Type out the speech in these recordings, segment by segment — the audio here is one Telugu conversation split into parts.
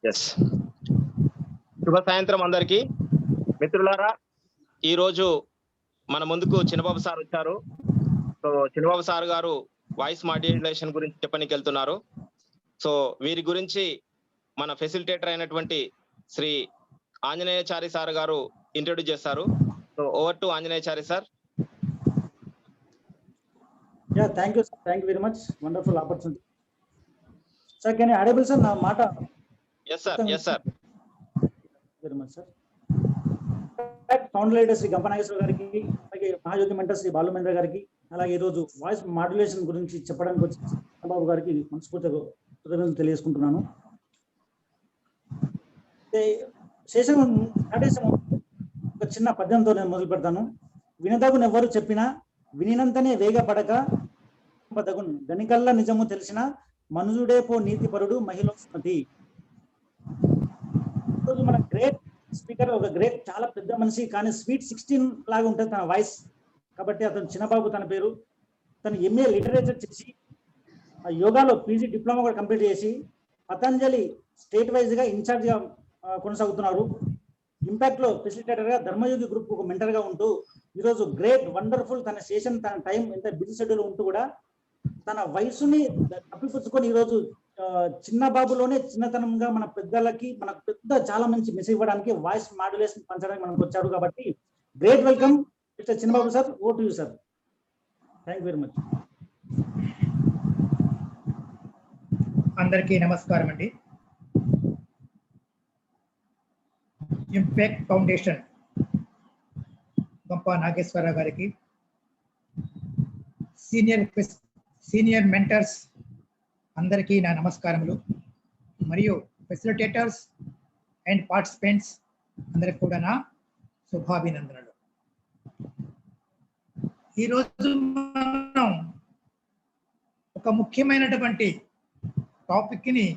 ఎస్ శుభ సాయంత్రం అందరికీ మిత్రులారా. ఈ రోజు మన ముందుకు చిన్నబాబు సార్ వచ్చారు. సో చిన్నబాబు సార్ గారు వాయిస్ మాడ్యులేషన్ గురించి చెప్పడానికి వెళ్తున్నారు. సో వీరి గురించి మన ఫెసిలిటేటర్ అయినటువంటి శ్రీ ఆంజనేయచారి సార్ గారు ఇంట్రొడ్యూస్ చేస్తారు. So over to Anjaneyachari sir. Yeah, thank you, sir. Thank you very much. Wonderful opportunity. Sir, can you audible, sir? Na mata. Yes, sir. Yes, sir. Very much, sir. Founder leader Sri Gampanageshwar gariki, alage Mahajyoti mentor Sri Balumendra gariki, alage ee roju voice modulation gurinchi cheppadaniki వచ్చి బాబు గారికి మనస్ఫూర్తిగా కృతజ్ఞతలు తెలియజేసుకుంటున్నాను. శేషం ఒక చిన్న పద్యంతో నేను మొదలు పెడతాను. వినదగునెవ్వరు చెప్పినా వినినంతనే వేగపడక గనికల్లా నిజము తెలిసిన మనుజుడే పో నీతిపరుడు మహిళోస్మతి. ఈరోజు మన గ్రేట్ స్పీకర్, ఒక గ్రేట్ చాలా పెద్ద మనిషి, కానీ స్వీట్ 16 లాగా ఉంటుంది తన వాయిస్. కాబట్టి అతను చిన్నబాబు తన పేరు. తను ఎంఏ లిటరేచర్ చేసి యోగాలో పీజీ డిప్లొమా కూడా కంప్లీట్ చేసి పతంజలి స్టేట్ వైజ్ గా ఇన్ఛార్జ్ గా కొనసాగుతున్నారు. ఇంపాక్ట్ లో ఫెసిలిటేటర్ గా ధర్మయోగి గ్రూప్ ఒక మెంటర్ గా ఉంటూ ఈరోజు గ్రేట్ వండర్ఫుల్ తన సెషన్ తన టైం ఎంత బిజీ షెడ్యూల్ ఉంటూ కూడా తన వయసుని తప్పిపుచ్చుకొని ఈరోజు చిన్న బాబులోనే చిన్నతనంగా మన పెద్దలకి మనకు పెద్ద చాలా మంచి మెసేజ్ ఇవ్వడానికి వాయిస్ మాడ్యులేషన్ పంచడానికి మనకు వచ్చాడు. కాబట్టి great welcome mister Chinnababu sir. Oh to you sir. Thank you very much. అందరికీ నమస్కారం అండి. ఇంపాక్ట్ ఫౌండేషన్ గంప నాగేశ్వరరావు గారికి, సీనియర్ మెంటర్స్ అందరికీ నా నమస్కారములు, మరియు ఫెసిలిటేటర్స్ అండ్ పార్టిసిపెంట్స్ అందరికి కూడా నా శుభాభినందనలు. ఈరోజు మనం ఒక ముఖ్యమైనటువంటి టాపిక్ని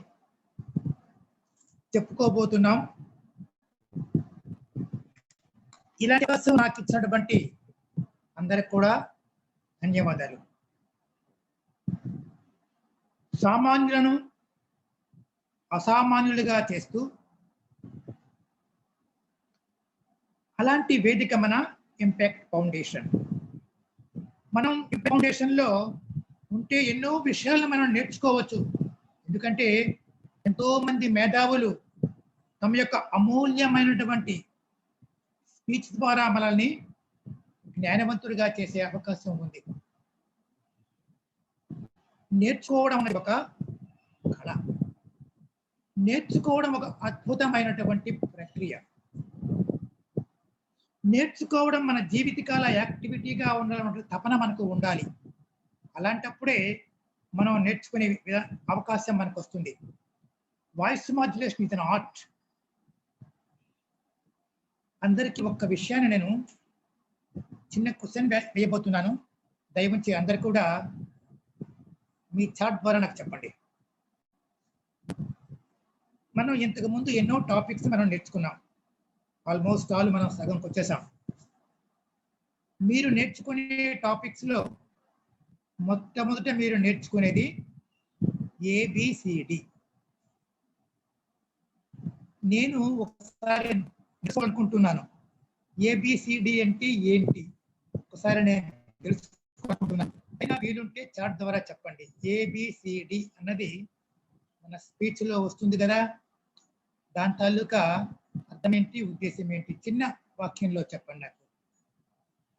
చెప్పుకోబోతున్నాం. ఇలాంటి అవకాశం నాకు ఇచ్చినటువంటి అందరికి కూడా ధన్యవాదాలు. సామాన్యులను అసామాన్యులుగా చేస్తూ అలాంటి వేదిక మన ఇంపాక్ట్ ఫౌండేషన్. మనం ఈ ఫౌండేషన్లో ఉంటే ఎన్నో విషయాలు మనం నేర్చుకోవచ్చు. ఎందుకంటే ఎంతో మంది మేధావులు తమ యొక్క అమూల్యమైనటువంటి స్పీచ్ ద్వారా మనల్ని జ్ఞానవంతుడిగా చేసే అవకాశం ఉంది. నేర్చుకోవడం అనేది ఒక కళ, నేర్చుకోవడం ఒక అద్భుతమైనటువంటి ప్రక్రియ. నేర్చుకోవడం మన జీవితకాల యాక్టివిటీగా ఉండాలన్న తపన మనకు ఉండాలి. అలాంటప్పుడే మనం నేర్చుకునే అవకాశం మనకు వస్తుంది. Voice modulation is an art. అందరికీ ఒక్క విషయాన్ని నేను చిన్న క్వశ్చన్ వేయబోతున్నాను. దయవుంచి అందరు కూడా మీ చాట్ ద్వారా నాకు చెప్పండి. మనం ఇంతకు ముందు ఎన్నో టాపిక్స్ మనం నేర్చుకున్నాం. ఆల్మోస్ట్ ఆల్ మనం సగంకి వచ్చేసాం. మీరు నేర్చుకునే టాపిక్స్లో మొట్టమొదట మీరు నేర్చుకునేది ABCD. నేను ఒకసారి తెలుసుకోవాలనుకుంటున్నాను, ABCD అంటే ఏంటి ఒకసారి నేను తెలుసుకోవాలనుకుంటున్నాను. అయినా వీలుంటే చాట్ ద్వారా చెప్పండి. ABCD అన్నది మన స్పీచ్లో వస్తుంది కదా, దాని తాలూకా అర్థం ఏంటి, ఉద్దేశం ఏంటి, చిన్న వాక్యంలో చెప్పండి నాకు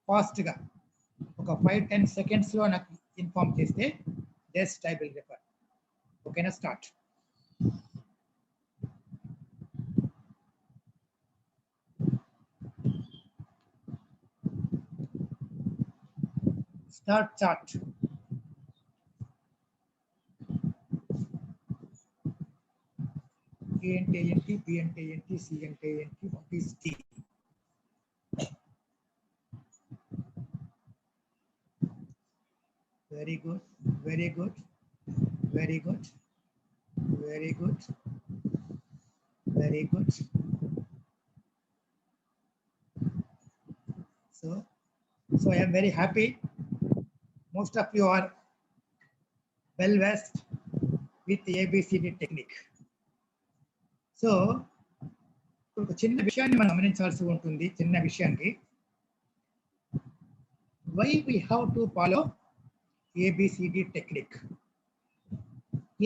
ఫాస్ట్గా. ఒక 5-10 సెకండ్స్లో నాకు ఇన్ఫార్మ్ చేస్తే జస్ట్ ఐ విల్ రిఫర్. ఓకేనా? స్టార్ట్. Start chart. A అంటే ఏంటి, B అంటే ఏంటి, C అంటే ఏంటి, what is D? Very good, very good, very good, very good, very good. So I am very happy. Most of you are well versed with the ABCD technique. So ఒక చిన్న విషయాన్ని మనం గమనించాల్సి ఉంటుంది. చిన్న విషయానికి why we have to follow ABCD technique.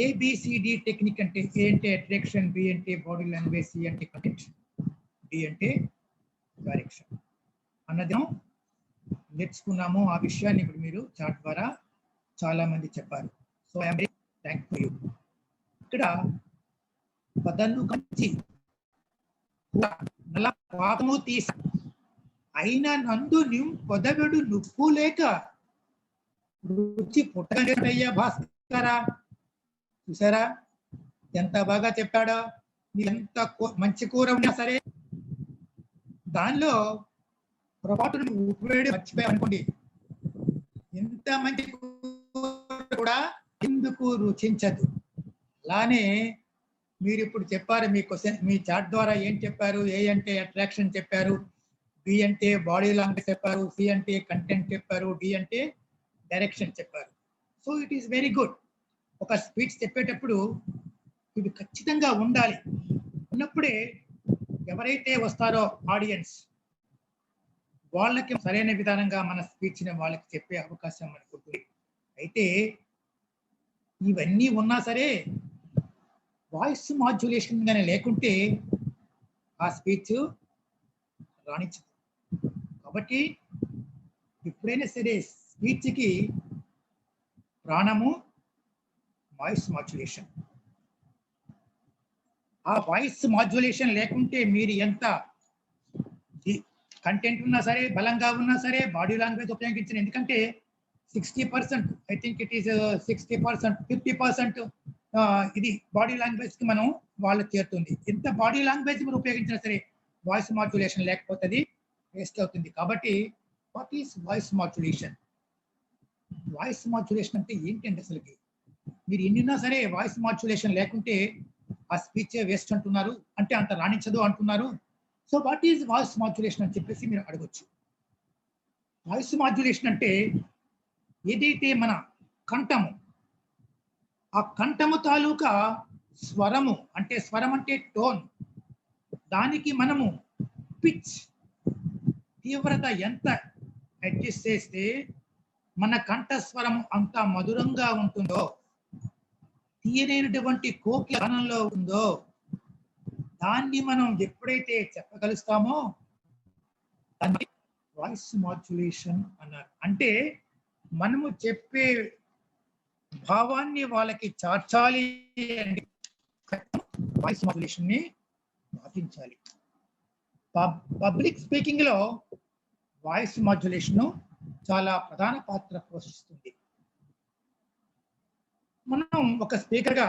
ABCD technique అంటే ఏ అంటే అట్రాక్షన్, బి అంటే బాడీ లాంగ్వేజ్, సి అంటే కంటెంట్, డి అంటే డైరెక్షన్ అన్నది నేర్చుకున్నాము. ఆ విషయాన్ని ఇప్పుడు మీరు చాట్ ద్వారా చాలా మంది చెప్పారు. So I'm very thankful you. ఇక్కడ పదన్ను కంచి నల్ల పాపము తీస అయినా నందు పొదగడు నువ్వు లేక రుచి పుట్టయ్యా భాస్కరా. చూసారా ఎంత బాగా చెప్పాడో. ఎంత మంచి కూర ఉన్నా సరే దానిలో పొరపాటు ఉప్పు వేడి మర్చిపోయాం అనుకోండి, ఎంత మంచి కూర కూడా ఎందుకు రుచించదు. అలానే మీరు ఇప్పుడు చెప్పారు, మీ క్వశ్చన్ మీ చాట్ ద్వారా ఏం చెప్పారు? ఏ అంటే అట్రాక్షన్ చెప్పారు, బి అంటే బాడీ లాంగ్వేజ్ చెప్పారు, సి అంటే కంటెంట్ చెప్పారు, డి అంటే డైరెక్షన్ చెప్పారు. So it is very good. ఒక స్పీచ్ చెప్పేటప్పుడు ఇవి ఖచ్చితంగా ఉండాలి. ఉన్నప్పుడే ఎవరైతే వస్తారో ఆడియన్స్ వాళ్ళకి సరైన విధానంగా మన స్పీచ్ని వాళ్ళకి చెప్పే అవకాశం మనకు ఉంటుంది. అయితే ఇవన్నీ ఉన్నా సరే వాయిస్ మాడ్యులేషన్ కానీ లేకుంటే ఆ స్పీచ్ రాణించదు. కాబట్టి ఎప్పుడైనా సరే స్పీచ్కి ప్రాణము వాయిస్ మాడ్యులేషన్. ఆ వాయిస్ మాడ్యులేషన్ లేకుంటే మీరు ఎంత కంటెంట్ ఉన్నా సరే, బలంగా ఉన్నా సరే, బాడీ లాంగ్వేజ్ ఉపయోగించిన, ఎందుకంటే 60%, ఐ థింక్ ఇట్ ఈస్ 60%, 50% ఇది బాడీ లాంగ్వేజ్ కి మనం వాళ్ళకి చేరుతుంది. ఎంత బాడీ లాంగ్వేజ్ మీరు ఉపయోగించినా సరే వాయిస్ మాడ్యులేషన్ లేకపోతే అది వేస్ట్ అవుతుంది. కాబట్టి what is voice modulation? Voice modulation అంటే ఏంటంటే అసలుకి మీరు ఎన్నిన్నా సరే వాయిస్ మాడ్యులేషన్ లేకుంటే ఆ స్పీచ్ వేస్ట్ అంటున్నారు, అంటే అంత రాణించదు అంటున్నారు. So what is voice modulation అని చెప్పేసి మీరు అడగొచ్చు. వాయిస్ మాడ్యులేషన్ అంటే ఏదైతే మన కంఠము, ఆ కంఠము తాలూకా స్వరము, అంటే స్వరం అంటే టోన్, దానికి మనము పిచ్ తీవ్రత ఎంత అడ్జస్ట్ చేస్తే మన కంఠస్వరం అంత మధురంగా ఉంటుందో, తీయనైనటువంటి కోకిల గానంలో ఉందో, దాన్ని మనం ఎప్పుడైతే చెప్పగలుస్తామో దాన్ని వాయిస్ మాడ్యులేషన్ అన్నారు. అంటే మనము చెప్పే భావాన్ని వాళ్ళకి చార్చాలి అంటే వాయిస్ మాడ్యులేషన్ ని పాటించాలి. పబ్లిక్ స్పీకింగ్ లో వాయిస్ మాడ్యులేషన్ చాలా ప్రధాన పాత్ర పోషిస్తుంది. మనం ఒక స్పీకర్ గా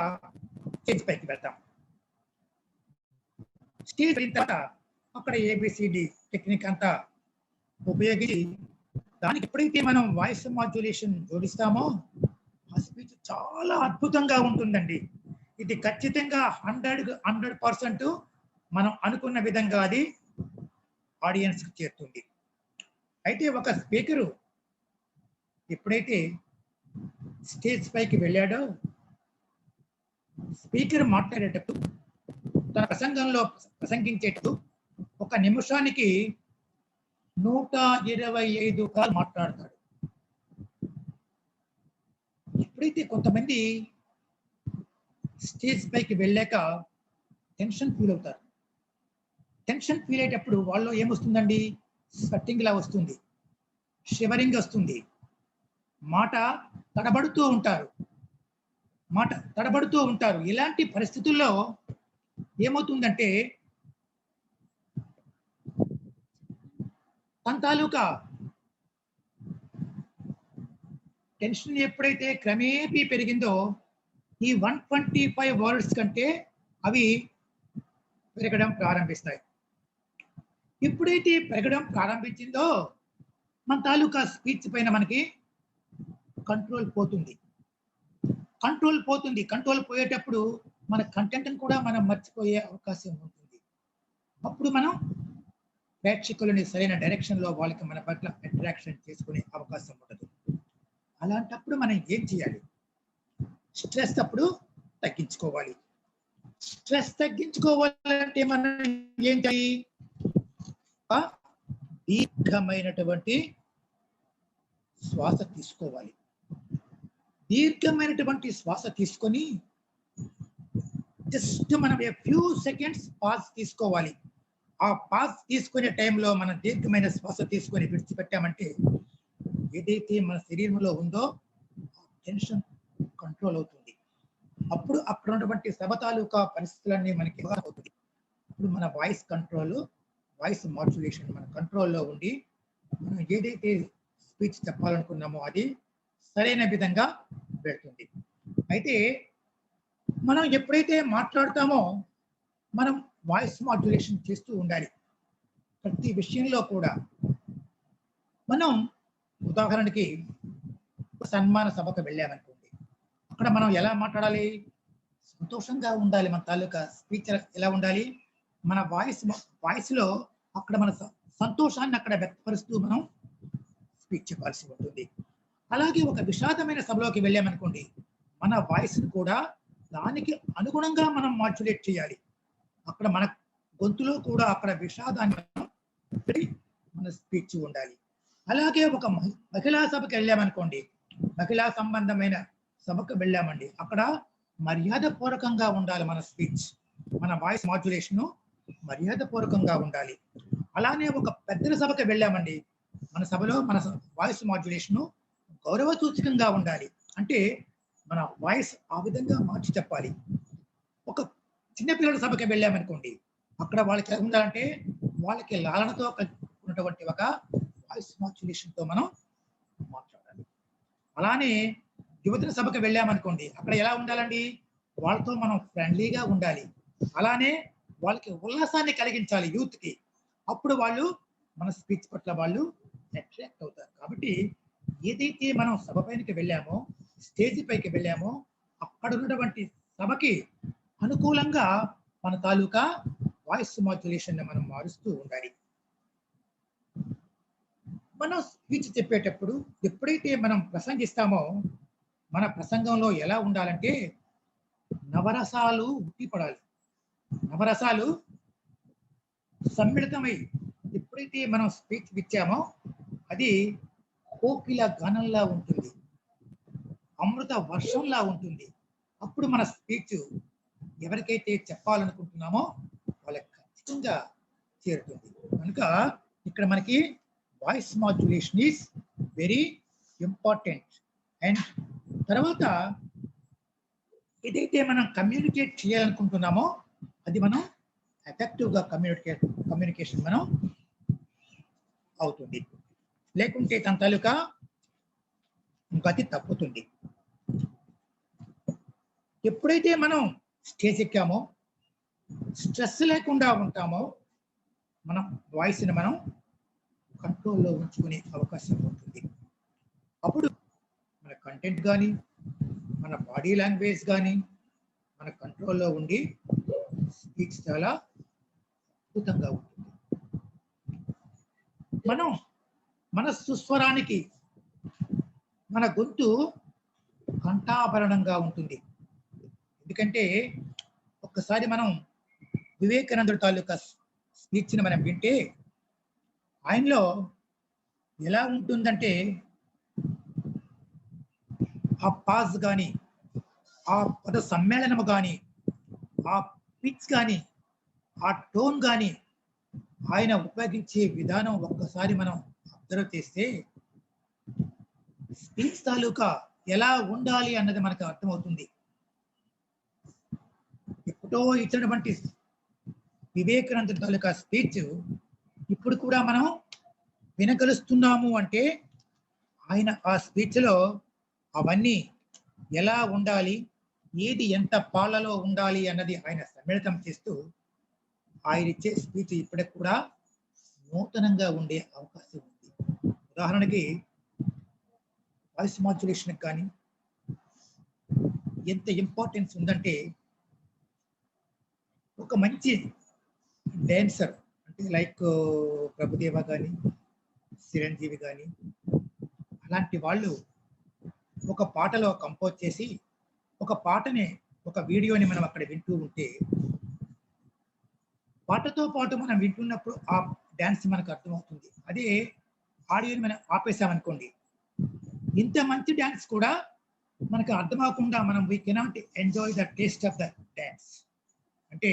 స్టేజ్ పైకి వెళ్తాం. స్టేజ్ అయిన తర్వాత అక్కడ ఏబిసిడి టెక్నిక్ అంతా ఉపయోగించి దానికి ఎప్పుడైతే మనం వాయిస్ మాడ్యులేషన్ జోడిస్తామో ఆ స్పీచ్ చాలా అద్భుతంగా ఉంటుందండి. ఇది ఖచ్చితంగా 100% మనం అనుకున్న విధంగా అది ఆడియన్స్ కి చేరుతుంది. అయితే ఒక స్పీకరు ఎప్పుడైతే స్టేజ్ పైకి వెళ్ళాడో, స్పీకర్ మాట్లాడేటప్పుడు తన ప్రసంగంలో ప్రసంగించేటప్పుడు 1 నిమిషానికి 125 సార్లు మాట్లాడతాడు. ఎప్పుడైతే కొంతమంది స్టేజ్ పైకి వెళ్ళాక టెన్షన్ ఫీల్ అవుతారు. టెన్షన్ ఫీల్ అయ్యేటప్పుడు వాళ్ళు ఏమొస్తుందండి, స్వెట్టింగ్ లా వస్తుంది, షివరింగ్ వస్తుంది, మాట తడబడుతూ ఉంటారు. ఇలాంటి పరిస్థితుల్లో ఏమవుతుందంటే తన తాలూకా టెన్షన్ ఎప్పుడైతే క్రమేపీ పెరిగిందో ఈ 125 వర్డ్స్ కంటే అవి పెరగడం ప్రారంభిస్తాయి. ఎప్పుడైతే పెరగడం ప్రారంభించిందో మన తాలూకా స్పీచ్ పైన మనకి కంట్రోల్ పోతుంది. కంట్రోల్ పోయేటప్పుడు మన కంటెంట్ కూడా మనం మర్చిపోయే అవకాశం ఉంటుంది. అప్పుడు మనం ప్రేక్షకులని సరైన డైరెక్షన్ లో వాళ్ళకి మన పట్ల అట్రాక్షన్ చేసుకునే అవకాశం ఉండదు. అలాంటప్పుడు మనం ఏం చేయాలి? స్ట్రెస్ అప్పుడు తగ్గించుకోవాలి. స్ట్రెస్ తగ్గించుకోవాలంటే మనం ఏం చేయాలి? ఆ దీర్ఘమైనటువంటి శ్వాస తీసుకోవాలి. దీర్ఘమైనటువంటి శ్వాస తీసుకొని జస్ట్ మనం ఫ్యూ సెకండ్స్ పాజ్ తీసుకోవాలి. ఆ పాజ్ తీసుకునే టైంలో మనం దీర్ఘమైన శ్వాస తీసుకొని విడిచిపెట్టామంటే ఏదైతే మన శరీరంలో ఉందో టెన్షన్ కంట్రోల్ అవుతుంది. అప్పుడు అక్కడ ఉన్నటువంటి సభ తాలూకా పరిస్థితులన్నీ మనకి అవుతుంది. ఇప్పుడు మన వాయిస్ కంట్రోల్, వాయిస్ మాడ్యులేషన్ మన కంట్రోల్లో ఉండి మనం ఏదైతే స్పీచ్ చెప్పాలనుకున్నామో అది సరైన విధంగా పెడుతుంది. అయితే మనం ఎప్పుడైతే మాట్లాడతామో మనం వాయిస్ మాడ్యులేషన్ చేస్తూ ఉండాలి. ప్రతి విషయంలో కూడా మనం ఉదాహరణకి సన్మాన సభకు వెళ్ళామనుకోండి, అక్కడ మనం ఎలా మాట్లాడాలి? సంతోషంగా ఉండాలి. మన తాలూకా స్పీచ్ ఎలా ఉండాలి? మన వాయిస్ లో అక్కడ మన సంతోషాన్ని అక్కడ వ్యక్తపరుస్తూ మనం స్పీచ్ చెప్పాల్సి ఉంటుంది. అలాగే ఒక విషాదమైన సభలోకి వెళ్ళామనుకోండి, మన వాయిస్ కూడా దానికి అనుగుణంగా మనం మాడ్యులేట్ చేయాలి. అక్కడ మన గొంతులో కూడా అక్కడ విషాదాన్ని మన స్పీచ్ ఉండాలి. అలాగే ఒక మహిళా సభకి వెళ్ళామనుకోండి, మహిళా సంబంధమైన సభకు వెళ్ళామండి, అక్కడ మర్యాద పూర్వకంగా ఉండాలి మన స్పీచ్. మన వాయిస్ మాడ్యులేషన్ మర్యాద పూర్వకంగా ఉండాలి. అలానే ఒక పెద్దల సభకి వెళ్ళామండి, మన సభలో మన వాయిస్ మాడ్యులేషన్ గౌరవ సూచకంగా ఉండాలి. అంటే మన వాయిస్ ఆ విధంగా మార్చి చెప్పాలి. ఒక చిన్నపిల్లల సభకి వెళ్ళామనుకోండి, అక్కడ వాళ్ళకి ఎలా ఉండాలంటే వాళ్ళకి లాలనతో ఉన్నటువంటి ఒక వాయిస్ మాడ్యులేషన్ తో మనం మాట్లాడాలి. అలానే యువతుల సభకి వెళ్ళామనుకోండి, అక్కడ ఎలా ఉండాలండి? వాళ్ళతో మనం ఫ్రెండ్లీగా ఉండాలి. అలానే వాళ్ళకి ఉల్లాసాన్ని కలిగించాలి యూత్ కి. అప్పుడు వాళ్ళు మన స్పీచ్ పట్ల వాళ్ళు అట్రాక్ట్ అవుతారు. కాబట్టి ఏదైతే మనం సభ పైనకి వెళ్ళామో, స్టేజ్ పైకి వెళ్ళామో, అక్కడ ఉన్నటువంటి సభకి అనుకూలంగా మన తాలూకా వాయిస్ మాడ్యులేషన్ మనం మారుస్తూ ఉండాలి. మనం స్పీచ్ చెప్పేటప్పుడు ఎప్పుడైతే మనం ప్రసంగిస్తామో మన ప్రసంగంలో ఎలా ఉండాలంటే నవరసాలు ఉట్టిపడాలి. నవరసాలు సమ్మిళితమై ఎప్పుడైతే మనం స్పీచ్ ఇచ్చామో అది కోకిల గానంలా ఉంటుంది, అమృత వర్షంలా ఉంటుంది. అప్పుడు మన స్పీచ్ ఎవరికైతే చెప్పాలనుకుంటున్నామో వాళ్ళకి ఖచ్చితంగా చేరుతుంది. కనుక ఇక్కడ మనకి voice modulation is very important. And తర్వాత ఏదైతే మనం కమ్యూనికేట్ చేయాలనుకుంటున్నామో అది మనం ఎఫెక్టివ్గా కమ్యూనికేషన్ మనం అవుతుంది. లేకుంటే తన తాలూకా గతి తప్పుతుంది. ఎప్పుడైతే మనం స్టేజ్ ఎక్కామో స్ట్రెస్ లేకుండా ఉంటామో మన వాయిస్ని మనం కంట్రోల్లో ఉంచుకునే అవకాశం ఉంటుంది. అప్పుడు మన కంటెంట్ కానీ మన బాడీ లాంగ్వేజ్ కానీ మన కంట్రోల్లో ఉండి స్పీచ్ చాలా అద్భుతంగా ఉంటుంది. మనం మన సుస్వరానికి మన గొంతు కంఠాభరణంగా ఉంటుంది. ఎందుకంటే ఒక్కసారి మనం వివేకానందుడి తాలూకా స్పీచ్ని మనం వింటే ఆయనలో ఎలా ఉంటుందంటే ఆ పాజ్ కానీ ఆ పద సమ్మేళనము కానీ ఆ పిచ్ కానీ ఆ టోన్ కానీ ఆయన ఉపయోగించే విధానం ఒక్కసారి మనం అబ్జర్వ్ చేస్తే స్పీచ్ తాలూకా ఎలా ఉండాలి అన్నది మనకు అర్థమవుతుంది. ఎప్పుడో ఇచ్చినటువంటి వివేకానంద తాలూకా స్పీచ్ ఇప్పుడు కూడా మనం వినగలుస్తున్నాము అంటే ఆయన ఆ స్పీచ్లో అవన్నీ ఎలా ఉండాలి, ఏది ఎంత పాలలో ఉండాలి అన్నది ఆయన సమ్మిళితం చేస్తూ ఆయన ఇచ్చే స్పీచ్ ఇప్పటికి కూడా నూతనంగా ఉండే అవకాశం ఉంది. ఉదాహరణకి వాయిస్ మాడ్యులేషన్ కానీ ఎంత ఇంపార్టెన్స్ ఉందంటే ఒక మంచి డాన్సర్ అంటే లైక్ ప్రభుదేవ కానీ చిరంజీవి కానీ అలాంటి వాళ్ళు ఒక పాటలో కంపోజ్ చేసి ఒక పాటని ఒక వీడియోని మనం అక్కడ వింటూ ఉంటే పాటతో పాటు మనం వింటున్నప్పుడు ఆ డాన్స్ మనకు అర్థమవుతుంది. అదే ఆడియోని మనం ఆపేసామనుకోండి, ఇంత మంచి డాన్స్ కూడా మనకు అర్థమవకుండా మనం we cannot enjoy the taste of the dance. అంటే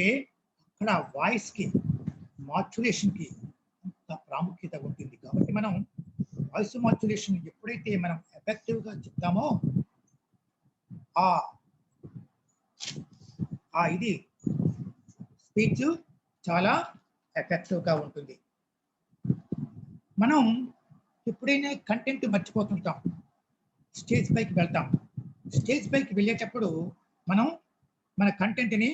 అక్కడ వాయిస్ కి మాడ్యులేషన్ కి అంత ప్రాముఖ్యత ఉంటుంది. కాబట్టి మనం వాయిస్ మాడ్యులేషన్ ఎప్పుడైతే మనం ఎఫెక్టివ్ గా చెప్తామో ఇది స్పీచ్ చాలా ఎఫెక్టివ్ గా ఉంటుంది. మనం ఎప్పుడైనా కంటెంట్ మర్చిపోతుంటాం, స్టేజ్ పైకి వెళ్తాం. స్టేజ్ పైకి వెళ్ళేటప్పుడు మనం మన కంటెంట్ని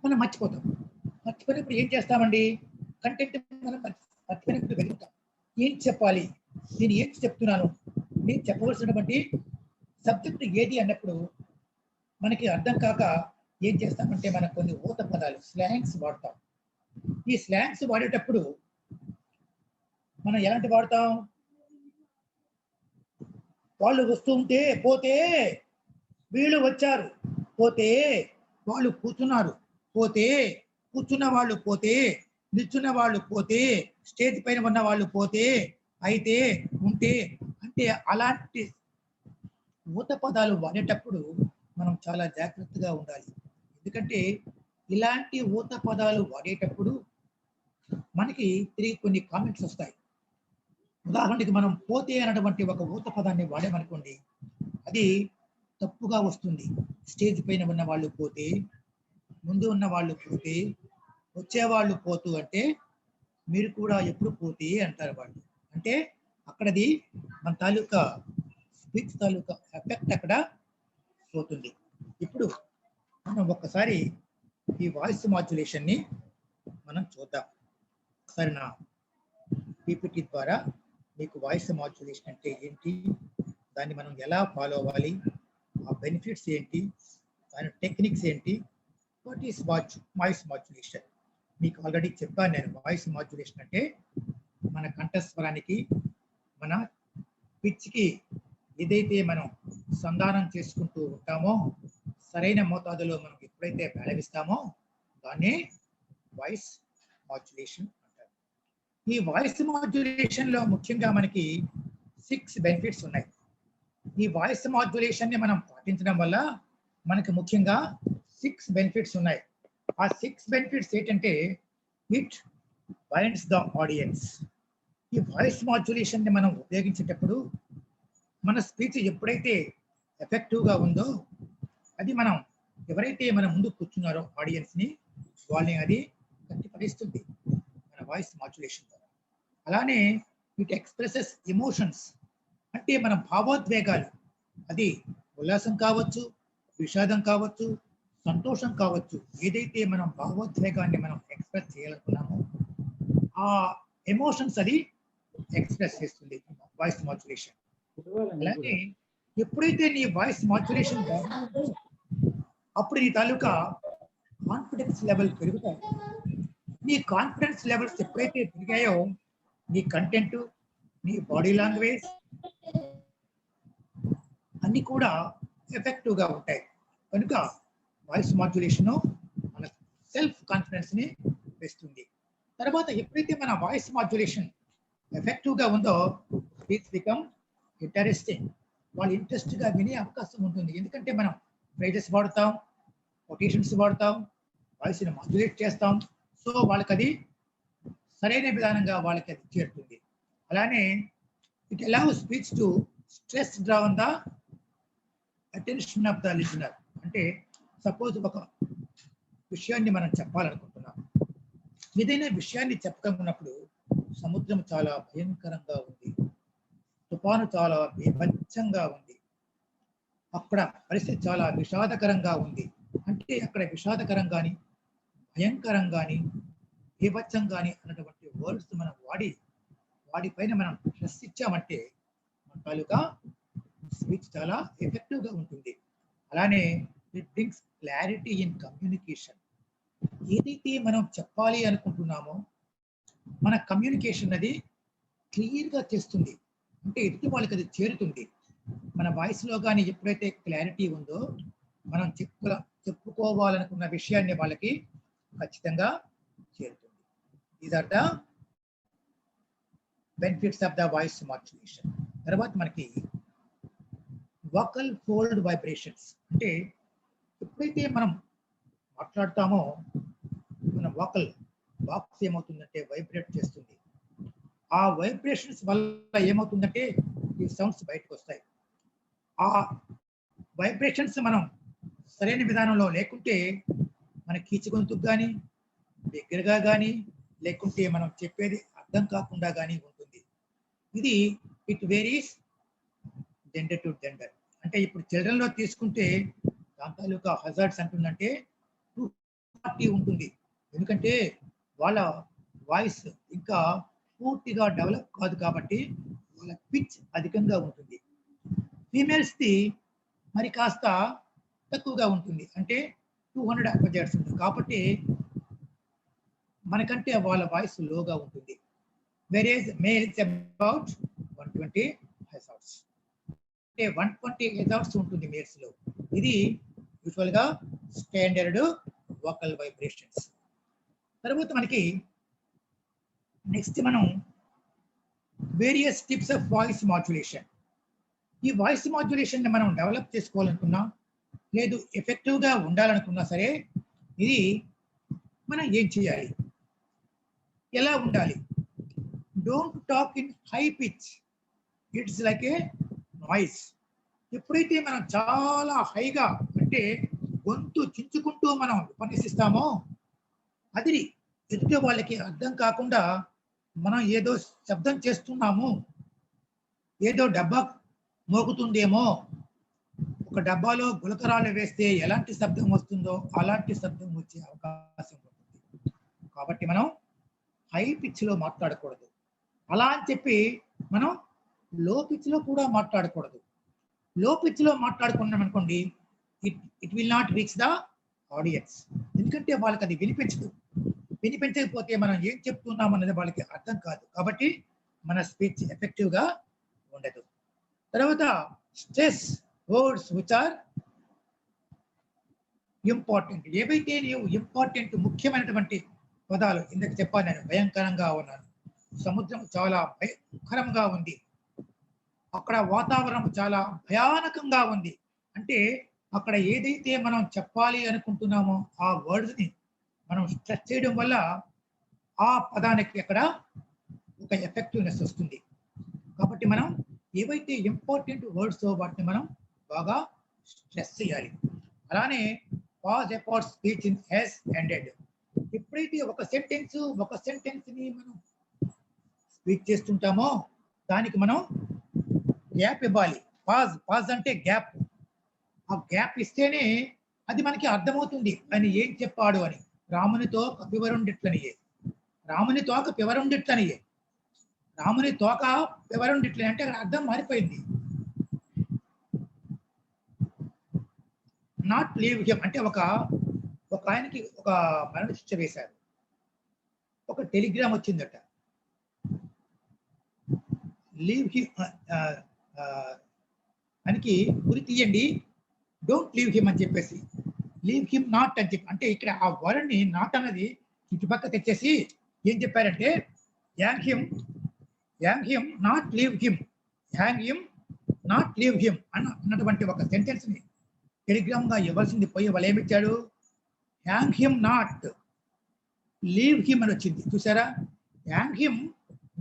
మనం మర్చిపోతాం. మర్చిపోయినప్పుడు ఏం చేస్తామండి? కంటెంట్ మనం మర్చిపోయినప్పుడు వెళ్తాం. ఏం చెప్పాలి, నేను ఏం చెప్తున్నాను, నేను చెప్పవలసినటువంటి సబ్జెక్ట్ ఏది అన్నప్పుడు మనకి అర్థం కాక ఏం చేస్తామంటే మనం కొన్ని ఊత పదాలు స్లాంగ్స్ వాడతాం. ఈ స్లాంగ్స్ వాడేటప్పుడు మనం ఎలాంటి వాడతాం? వాళ్ళు వస్తుంటే పోతే, వీళ్ళు వచ్చారు పోతే, వాళ్ళు కూర్చున్నారు పోతే, కూర్చున్న వాళ్ళు పోతే, నిల్చున్న వాళ్ళు పోతే, స్టేజ్ పైన ఉన్న వాళ్ళు పోతే, అయితే, ఉంటే, అంటే అలాంటి ఊత పదాలు వాడేటప్పుడు మనం చాలా జాగ్రత్తగా ఉండాలి. ఎందుకంటే ఇలాంటి ఊత పదాలు వాడేటప్పుడు మనకి తిరిగి కొన్ని కామెంట్స్ వస్తాయి. ఉదాహరణకి మనం పోతే అనేటువంటి ఒక ఊత పదాన్ని వాడామనుకోండి, అది తప్పుగా వస్తుంది. స్టేజ్ పైన ఉన్న వాళ్ళు పోతే, ముందు ఉన్న వాళ్ళు పోతే, వచ్చేవాళ్ళు పోతూ అంటే మీరు కూడా ఎప్పుడు పోతే అంటారు వాళ్ళు. అంటే అక్కడది మన తాలూకా స్పీచ్ తాలూకా ఎఫెక్ట్ అక్కడ పోతుంది. ఇప్పుడు మనం ఒక్కసారి ఈ వాయిస్ మాడ్యులేషన్ ని మనం చూద్దాం. ఒకసారి నా పీపీటీ ద్వారా మీకు వాయిస్ మాడ్యులేషన్ అంటే ఏంటి, దాన్ని మనం ఎలా ఫాలో అవ్వాలి, ఆ బెనిఫిట్స్ ఏంటి, దాని టెక్నిక్స్ ఏంటి, వాట్ ఈస్ వాయిస్ మాడ్యులేషన్. మీకు ఆల్రెడీ చెప్పాను నేను. వాయిస్ మాడ్యులేషన్ అంటే మన కంఠస్వరానికి, మన పిచ్కి ఏదైతే మనం సంధానం చేసుకుంటూ ఉంటామో, సరైన మోతాదులో మనం ఎప్పుడైతే మేళవిస్తామో దాన్ని వాయిస్ మాడ్యులేషన్ అంటారు. ఈ వాయిస్ మాడ్యులేషన్ లో ముఖ్యంగా మనకి 6 బెనిఫిట్స్ ఉన్నాయి. ఈ వాయిస్ మాడ్యులేషన్ ని మనం పాటించడం వల్ల మనకి ముఖ్యంగా 6 బెనిఫిట్స్ ఉన్నాయి. ఆ 6 బెనిఫిట్స్ ఏంటంటే, ఇట్ బైండ్స్ ద ఆడియన్స్. ఈ వాయిస్ మాడ్యులేషన్ ని మనం ఉపయోగించేటప్పుడు మన స్పీచ్ ఎప్పుడైతే ఎఫెక్టివ్ గా ఉందో అది మనం ఎవరైతే మన ముందు కూర్చున్నారో ఆడియన్స్ ని, వాళ్ళని అది గట్టిపరుస్తుంది మన వాయిస్ మాడ్యులేషన్ ద్వారా. అలానే ఇట్ ఎక్స్ప్రెసెస్ ఎమోషన్స్, అంటే మన భావోద్వేగాలు, అది ఉల్లాసం కావచ్చు, విషాదం కావచ్చు, సంతోషం కావచ్చు, ఏదైతే మనం భావోద్వేగాన్ని మనం ఎక్స్ప్రెస్ చేయాలనుకున్నామో ఆ ఎమోషన్స్ అది ఎక్స్ప్రెస్ చేస్తుంది వాయిస్ మాడ్యులేషన్. అలాగే ఎప్పుడైతే నీ వాయిస్ మాడ్యులేషన్ అప్పుడు నీ తాలూకా కాన్ఫిడెన్స్ లెవెల్ పెరుగుతాయి. నీ కాన్ఫిడెన్స్ లెవెల్స్ ఎప్పుడైతే పెరిగాయో నీ కంటెంట్, నీ బాడీ లాంగ్వేజ్ అన్ని కూడా ఎఫెక్టివ్ గా ఉంటాయి. కనుక వాయిస్ మాడ్యులేషన్ మన సెల్ఫ్ కాన్ఫిడెన్స్ ని పెంచుతుంది. తర్వాత ఎప్పుడైతే మన వాయిస్ మాడ్యులేషన్ ఎఫెక్టివ్ గా ఉందో ఇట్స్ బికమ్ ఇంటరెస్టింగ్. వాళ్ళు ఇంట్రెస్ట్ గా వినే అవకాశం ఉంటుంది. ఎందుకంటే మనం ఫ్రేజెస్ వాడతాం, కొటేషన్స్ వాడతాం, వాయిస్ ని మాడ్యులేట్ చేస్తాం. సో వాళ్ళకి అది సరైన విధానంగా వాళ్ళకి అది చేరుతుంది. అలానే it allows speech to stress draw on the attention of the listener. అంటే సపోజ్ ఒక విషయాన్ని మనం చెప్పాలనుకుంటున్నాం, ఏదైనా విషయాన్ని చెప్పనున్నప్పుడు సముద్రం చాలా భయంకరంగా ఉంది, తుఫాను చాలా బీభత్సంగా ఉంది, అక్కడ పరిస్థితి చాలా విషాదకరంగా ఉంది. అంటే అక్కడ విషాదకరంగాని, భయంకరంగాని, బీభత్సంగాని అన్నటువంటి వర్డ్స్ మనం వాడిపైన మనం స్ట్రెస్ ఇచ్చామంటే మన తాలూకా స్పీచ్ చాలా ఎఫెక్టివ్ గా ఉంటుంది. అలానే it brings clarity in communication. ఏదైతే మనం చెప్పాలి అనుకుంటున్నామో మన కమ్యూనికేషన్ అది క్లియర్ గా చేస్తుంది. అంటే ఎదుటి వాళ్ళకి అది చేరుతుంది. మన వాయిస్ లో కానీ ఎప్పుడైతే క్లారిటీ ఉందో మనం చెప్పుకోవాలనుకున్న విషయాన్ని వాళ్ళకి ఖచ్చితంగా చేరుతుంది. These are the benefits of the voice modulation. తర్వాత మనకి వోకల్ ఫోల్డ్ వైబ్రేషన్స్ అంటే ఎప్పుడైతే మనం మాట్లాడతామో మన వోకల్ బాక్స్ ఏమవుతుందంటే వైబ్రేట్ చేస్తుంది. ఆ వైబ్రేషన్స్ వల్ల ఏమవుతుందంటే ఈ సౌండ్స్ బయటకు వస్తాయి. ఆ వైబ్రేషన్స్ మనం సరైన విధానంలో లేకుంటే మన కీచు గొంతుకు కానీ దగ్గరగా కానీ లేకుంటే మనం చెప్పేది అర్థం కాకుండా కానీ ఉంటుంది. ఇది it varies gender to gender. అంటే ఇప్పుడు చిల్డ్రన్ లో తీసుకుంటే దాని తాలూకా హజార్డ్స్ అంటుందంటే 240 ఉంటుంది. ఎందుకంటే వాళ్ళ వాయిస్ ఇంకా పూర్తిగా డెవలప్ కాదు కాబట్టి వాళ్ళ పిచ్ అధికంగా ఉంటుంది. ఫీమేల్స్ ది మరి కాస్త తక్కువగా ఉంటుంది, అంటే 200 హజార్డ్స్ ఉంటుంది. కాబట్టి మనకంటే వాళ్ళ వాయిస్ లోగా ఉంటుంది. whereas male is about 120 hazards. అంటే 120 హజార్డ్స్ ఉంటుంది మేల్స్ లో. ఇది యూజువల్ గా స్టాండర్డ్ వోకల్ వైబ్రేషన్స్. తర్వాత మనకి నెక్స్ట్ మనం various tips of voice modulation. ఈ వాయిస్ మాడ్యులేషన్ ని మనం డెవలప్ చేసుకోవాలనుకున్నా లేదు ఎఫెక్టివ్ గా ఉండాలనుకున్నా సరే ఇది మనం ఏం చేయాలి, ఎలా ఉండాలి? Don't talk in high pitch, it's like A noise. ఎప్పుడైతే మనం చాలా హైగా అంటే గొంతు చించుకుంటూ మనం ఉపన్యసిస్తామో అది ఎదుటి వాళ్ళకి అర్థం కాకుండా మనం ఏదో శబ్దం చేస్తున్నాము, ఏదో డబ్బా మోగుతుందేమో, ఒక డబ్బాలో గులకరాలు వేస్తే ఎలాంటి శబ్దం వస్తుందో అలాంటి శబ్దం వచ్చే అవకాశం ఉంటుంది. కాబట్టి మనం హై పిచ్ లో మాట్లాడకూడదు. అలా అని చెప్పి మనం లో పిచ్ లో కూడా మాట్లాడకూడదు. లో పిచ్ లో మాట్లాడుకున్నాం అనుకోండి, it will not reach the audience. ఎందుకంటే వాళ్ళకి అది వినిపించకపోతే మనం ఏం చెప్తున్నాం అనేది వాళ్ళకి అర్థం కాదు. కాబట్టి మన స్పీచ్ ఎఫెక్టివ్ గా ఉండదు. తర్వాత stress words which are important. ఏవైతే నీవు ఇంపార్టెంట్ ముఖ్యమైనటువంటి పదాలు, ఇందుకు చెప్పాను నేను భయంకరంగా ఉన్నాను, సముద్రం చాలా భయంకరంగా ఉంది, అక్కడ వాతావరణం చాలా భయానకంగా ఉంది అంటే అక్కడ ఏదైతే మనం చెప్పాలి అనుకుంటున్నామో ఆ వర్డ్స్ ని మనం స్ట్రెస్ చేయడం వల్ల ఆ పదానికి అక్కడ ఒక ఎఫెక్టివ్నెస్ వస్తుంది. కాబట్టి మనం ఏవైతే ఇంపార్టెంట్ వర్డ్స్ వాటిని మనం బాగా స్ట్రెస్ చేయాలి. అలానే pause apart speech in his ended. ఎప్పుడైతే ఒక సెంటెన్స్ ని మనం స్పీచ్ చేస్తుంటామో దానికి మనం గ్యాప్ ఇవ్వాలి. పాజ్ అంటే గ్యాప్. ఆ గ్యాప్ ఇస్తేనే అది మనకి అర్థమవుతుంది ఆయన ఏం చెప్పాడు అని. రాముని తోక పివరుండిట్లనియే, రాముని తోక పివరుండిట్లనియే, రాముని తోక పివరుండిట్లని అంటే అక్కడ అర్థం మారిపోయింది. నాట్ లీవ్ హిమ్ అంటే ఒక ఆయనకి ఒక మరణ శిక్ష వేశారు, ఒక టెలిగ్రామ్ వచ్చిందట, లీవ్ హిమ్ ఆయనకి ఉరి తీయండి, డోంట్ లీవ్ హిమ్ అని చెప్పేసి, లీవ్ హిమ్ నాట్ అని చెప్పి అంటే ఇక్కడ ఆ వర్డ్ని నాట్ అన్నది ఇటుపక్క తెచ్చేసి ఏం చెప్పారంటే hang him not leave him, hang him not leave him అన్నటువంటి ఒక సెంటెన్స్ ని టెలిగ్రామ్ గా ఇవ్వాల్సింది పోయి వాళ్ళు ఏమిచ్చాడు, hang him not leave him అని వచ్చింది. చూసారా, hang him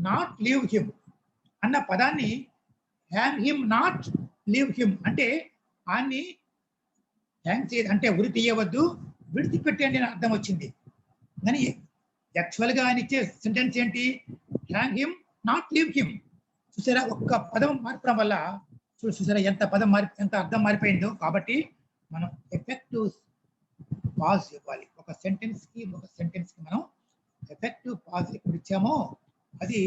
not leave him అన్న పదాన్ని hang him not leave him అంటే ఆయన్ని హ్యాంగ్ చేయ అంటే ఉరి తీయవద్దు విడిచిపెట్టండి అని అర్థం వచ్చింది. కానీ యాక్చువల్ గా ఆయన ఇచ్చే సెంటెన్స్ ఏంటి, hang him not leave him. చూసారా, ఒక్క పదం మార్చడం వల్ల చూసారా ఎంత అర్థం మారిపోయిందో. కాబట్టి మనం ఎఫెక్టివ్ పాజ్ ఇవ్వాలి. ఒక సెంటెన్స్ కి మనం ఎఫెక్టివ్ పాజ్ ఎప్పుడు ఇచ్చామో అది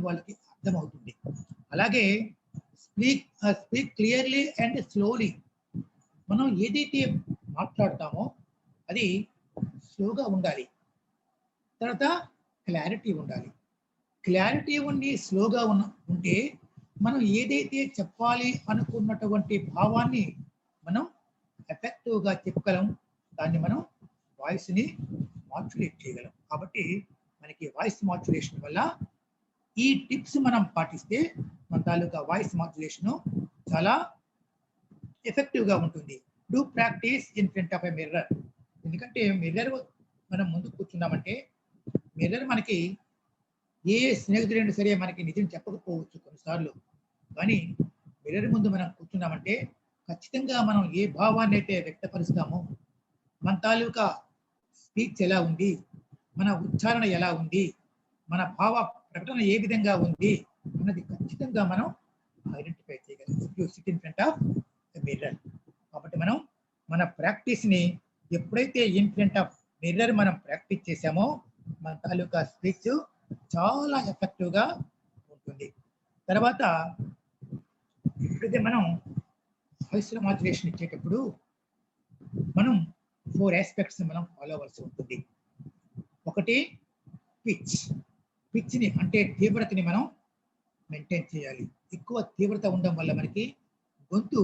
వాళ్ళకి అర్థమవుతుంది. అలాగే స్పీక్ క్లియర్లీ అండ్ స్లోలీ. మనం ఏదైతే మాట్లాడతామో అది స్లోగా ఉండాలి. తర్వాత క్లారిటీ ఉండాలి. క్లారిటీ ఉండి స్లోగా ఉంటే మనం ఏదైతే చెప్పాలి అనుకున్నటువంటి భావాన్ని మనం ఎఫెక్టివ్ గా చెప్పగలం. దాన్ని మనం వాయిస్ ని మాడ్యులేట్ చేయగలం. కాబట్టి మనకి వాయిస్ మాడ్యులేషన్ వల్ల ఈ టిప్స్ మనం పాటిస్తే మన తాలూకా వాయిస్ మాడ్యులేషన్ చాలా ఎఫెక్టివ్ గా ఉంటుంది. Do practice in front of a mirror. ఎందుకంటే మిర్రర్ మనం ముందు కూర్చున్నామంటే మిర్రర్ మనకి ఏ స్నేహితుడైనా సరే మనకి నిజం చెప్పకపోవచ్చు కొన్నిసార్లు, కానీ మిర్రర్ ముందు మనం కూర్చున్నామంటే ఖచ్చితంగా మనం ఏ భావాన్ని అయితే వ్యక్తపరుస్తామో, మన తాలూకా స్పీచ్ ఎలా ఉంది, మన ఉచ్చారణ ఎలా ఉంది, మన భావ ప్రకటన ఏ విధంగా ఉంది అన్నది ఖచ్చితంగా మనం ఐడెంటిఫై చేయగలం. You SIT in front of the mirror. కాబట్టి మనం మన ప్రాక్టీస్ ని ఎప్పుడైతే ఇన్ ఫ్రంట్ ఆఫ్ మిర్రర్ మనం ప్రాక్టీస్ చేసామో మన తాలూకా స్పీచ్ చాలా ఎఫెక్టివ్ గా ఉంటుంది. తర్వాత ఎప్పుడైతే మనం వాయిస్ మాడ్యులేషన్ ఇచ్చేటప్పుడు మనం 4 ఆస్పెక్ట్స్ మనం ఫాలో అవ్వాల్సి ఉంటుంది. ఒకటి పిచ్. పిచ్ ని అంటే తీవ్రతని మనం మెయింటైన్ చేయాలి. ఎక్కువ తీవ్రత ఉండడం వల్ల మనకి గొంతు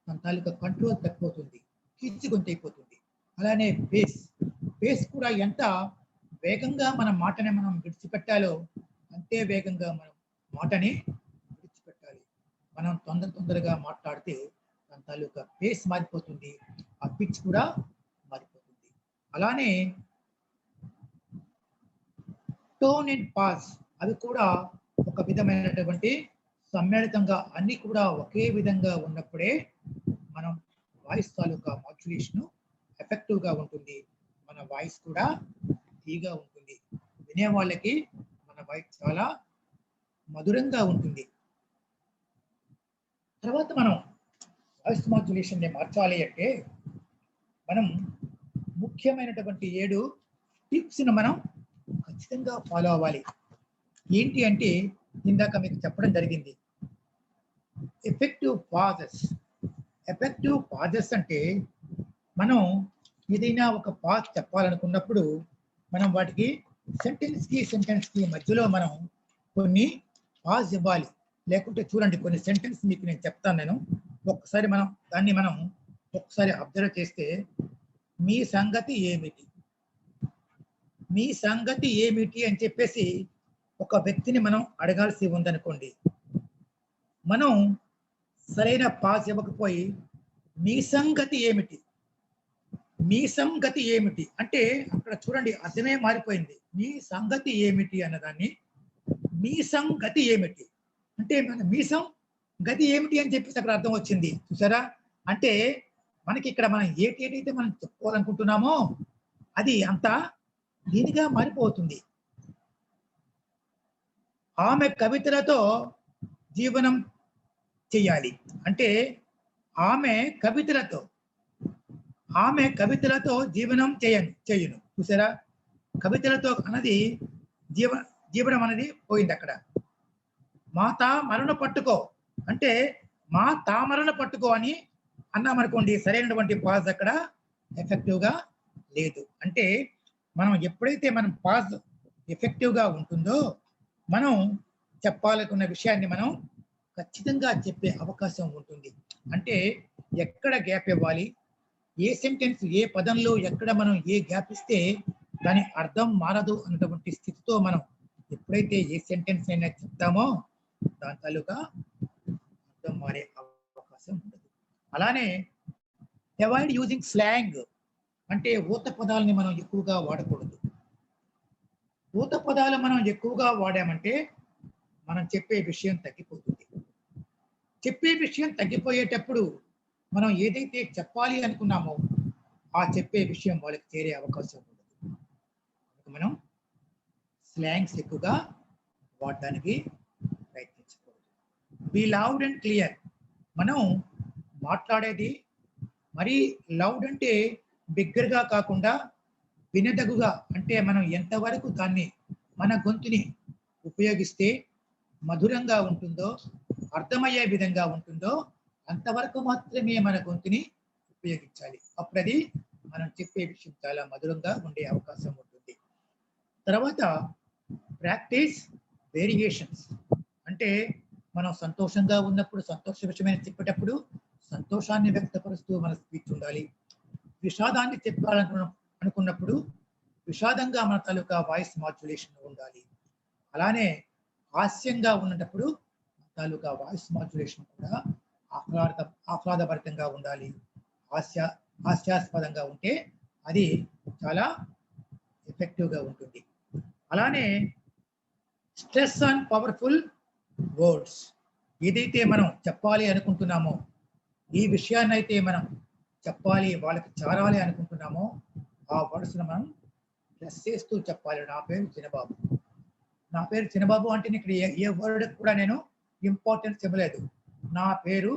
మన తాలూకా కంట్రోల్ తగ్గిపోతుంది, కీచు గొంతు అయిపోతుంది. అలానే బేస్. బేస్ కూడా ఎంత వేగంగా మన మాటని మనం విడిచిపెట్టాలో అంతే వేగంగా మనం మాటని విడిచిపెట్టాలి. మనం తొందరగా మాట్లాడితే మన తాలూకా బేస్ మారిపోతుంది, ఆ పిచ్ కూడా మారిపోతుంది. అలానే టోన్ అండ్ పాజ్ అవి కూడా ఒక విధమైనటువంటి సమ్మిళితంగా అన్ని కూడా ఒకే విధంగా ఉన్నప్పుడే మనం వాయిస్ తాలూకా మాడ్యులేషన్ ఎఫెక్టివ్ గా ఉంటుంది. మన వాయిస్ కూడా తీగా ఉంటుంది. వినే వాళ్ళకి మన వాయిస్ చాలా మధురంగా ఉంటుంది. తర్వాత మనం వాయిస్ మాడ్యులేషన్ ని మార్చాలి అంటే మనం ముఖ్యమైనటువంటి 7 టిప్స్ ను మనం ఖచ్చితంగా ఫాలో అవ్వాలి. ఏంటి అంటే ఇందాక మీకు చెప్పడం జరిగింది, ఎఫెక్టివ్ పాజెస్. ఎఫెక్టివ్ పాజెస్ అంటే మనం ఏదైనా ఒక పాజ్ చెప్పాలనుకున్నప్పుడు మనం వాటికి సెంటెన్స్ కి మధ్యలో మనం కొన్ని పాజ్ ఇవ్వాలి. లేకుంటే చూడండి, కొన్ని సెంటెన్స్ మీకు నేను చెప్తాను. నేను ఒక్కసారి మనం ఒక్కసారి అబ్జర్వ్ చేస్తే, మీ సంగతి ఏమిటి, మీ సంగతి ఏమిటి అని చెప్పేసి ఒక వ్యక్తిని మనం అడగాల్సి ఉందనుకోండి, మనం సరైన పాజ్ ఇవ్వకపోయి మీ సంగతి ఏమిటి, మీ సంగతి ఏమిటి అంటే అక్కడ చూడండి అర్థమే మారిపోయింది. మీ సంగతి ఏమిటి అన్నదాన్ని మీ సంగతి ఏమిటి అంటే మన మీసం గతి ఏమిటి అని చెప్పేసి అక్కడ అర్థం వచ్చింది. చూసారా? అంటే మనకి ఇక్కడ మనం ఏదైతే మనం చెప్పుకోవాలనుకుంటున్నామో అది అంతా దీనిగా మారిపోతుంది. ఆమె కవితలతో జీవనం చెయ్యాలి అంటే ఆమె కవితలతో జీవనం చేయను. చూసారా? కవితలతో అన్నది జీవనం అనేది పోయింది అక్కడ. మా తామరను పట్టుకో అంటే మా తామరను పట్టుకో అని అన్నామనుకోండి, సరైనటువంటి పాజ్ అక్కడ ఎఫెక్టివ్ గా లేదు. అంటే మనం ఎప్పుడైతే మనం పాజ్ ఎఫెక్టివ్ గా ఉంటుందో మనం చెప్పాలనుకున్న విషయాన్ని మనం ఖచ్చితంగా చెప్పే అవకాశం ఉంటుంది. అంటే ఎక్కడ గ్యాప్ ఇవ్వాలి, ఏ సెంటెన్స్ ఏ పదంలో ఎక్కడ మనం ఏ గ్యాప్ ఇస్తే దాని అర్థం మారదు అన్నటువంటి స్థితితో మనం ఎప్పుడైతే ఏ సెంటెన్స్ అయినా చెప్తామో దాని తాలూకా అర్థం మారే అవకాశం ఉండదు. అలానే అవాయిడ్ యూజింగ్ స్లాంగ్ అంటే ఊత పదాలని మనం ఎక్కువగా వాడకూడదు. ఊత పదాలు మనం ఎక్కువగా వాడామంటే మనం చెప్పే విషయం తగ్గిపోతుంది. చెప్పే విషయం తగ్గిపోయేటప్పుడు మనం ఏదైతే చెప్పాలి అనుకున్నామో ఆ చెప్పే విషయం వాళ్ళకి చేరే అవకాశం ఉండదు. మనం స్లాంగ్స్ ఎక్కువగా వాడడానికి ప్రయత్నించకూడదు. Be loud and clear. మనం మాట్లాడేది మరీ లౌడ్ అంటే బిగ్గరగా కాకుండా వినదగుగా, అంటే మనం ఎంతవరకు దాన్ని మన గొంతుని ఉపయోగిస్తే మధురంగా ఉంటుందో అర్థమయ్యే విధంగా ఉంటుందో అంతవరకు మాత్రమే మన గొంతుని ఉపయోగించాలి. అప్పుడది మనం చెప్పే విషయం చాలా మధురంగా ఉండే అవకాశం ఉంటుంది. తర్వాత ప్రాక్టీస్ వేరియేషన్స్ అంటే మనం సంతోషంగా ఉన్నప్పుడు సంతోష విషయమైన చెప్పేటప్పుడు సంతోషాన్ని వ్యక్తపరుస్తూ మన స్పీచ్ ఉండాలి. విషాదాన్ని అనుకున్నప్పుడు విషాదంగా మన తాలూకా వాయిస్ మాడ్యులేషన్ ఉండాలి. అలానే హాస్యంగా ఉన్నప్పుడు తాలూకా వాయిస్ మాడ్యులేషన్ కూడా ఆహ్లాదభరితంగా ఉండాలి. హాస్యాస్పదంగా ఉంటే అది చాలా ఎఫెక్టివ్గా ఉంటుంది. అలానే స్ట్రెస్ ఆన్ పవర్ఫుల్ వర్డ్స్, ఏదైతే మనం చెప్పాలి అనుకుంటున్నామో, ఈ విషయాన్ని అయితే మనం చెప్పాలి, వాళ్ళకి చేరాలి అనుకుంటున్నామో ఆ వర్డ్స్ మనం ప్రెస్ చేస్తూ చెప్పాలి. నా పేరు చిన్నబాబు, నా పేరు చిన్నబాబు అంటే ఇక్కడ ఏ వర్డ్ కూడా నేను ఇంపార్టెన్స్ ఇవ్వలేదు. నా పేరు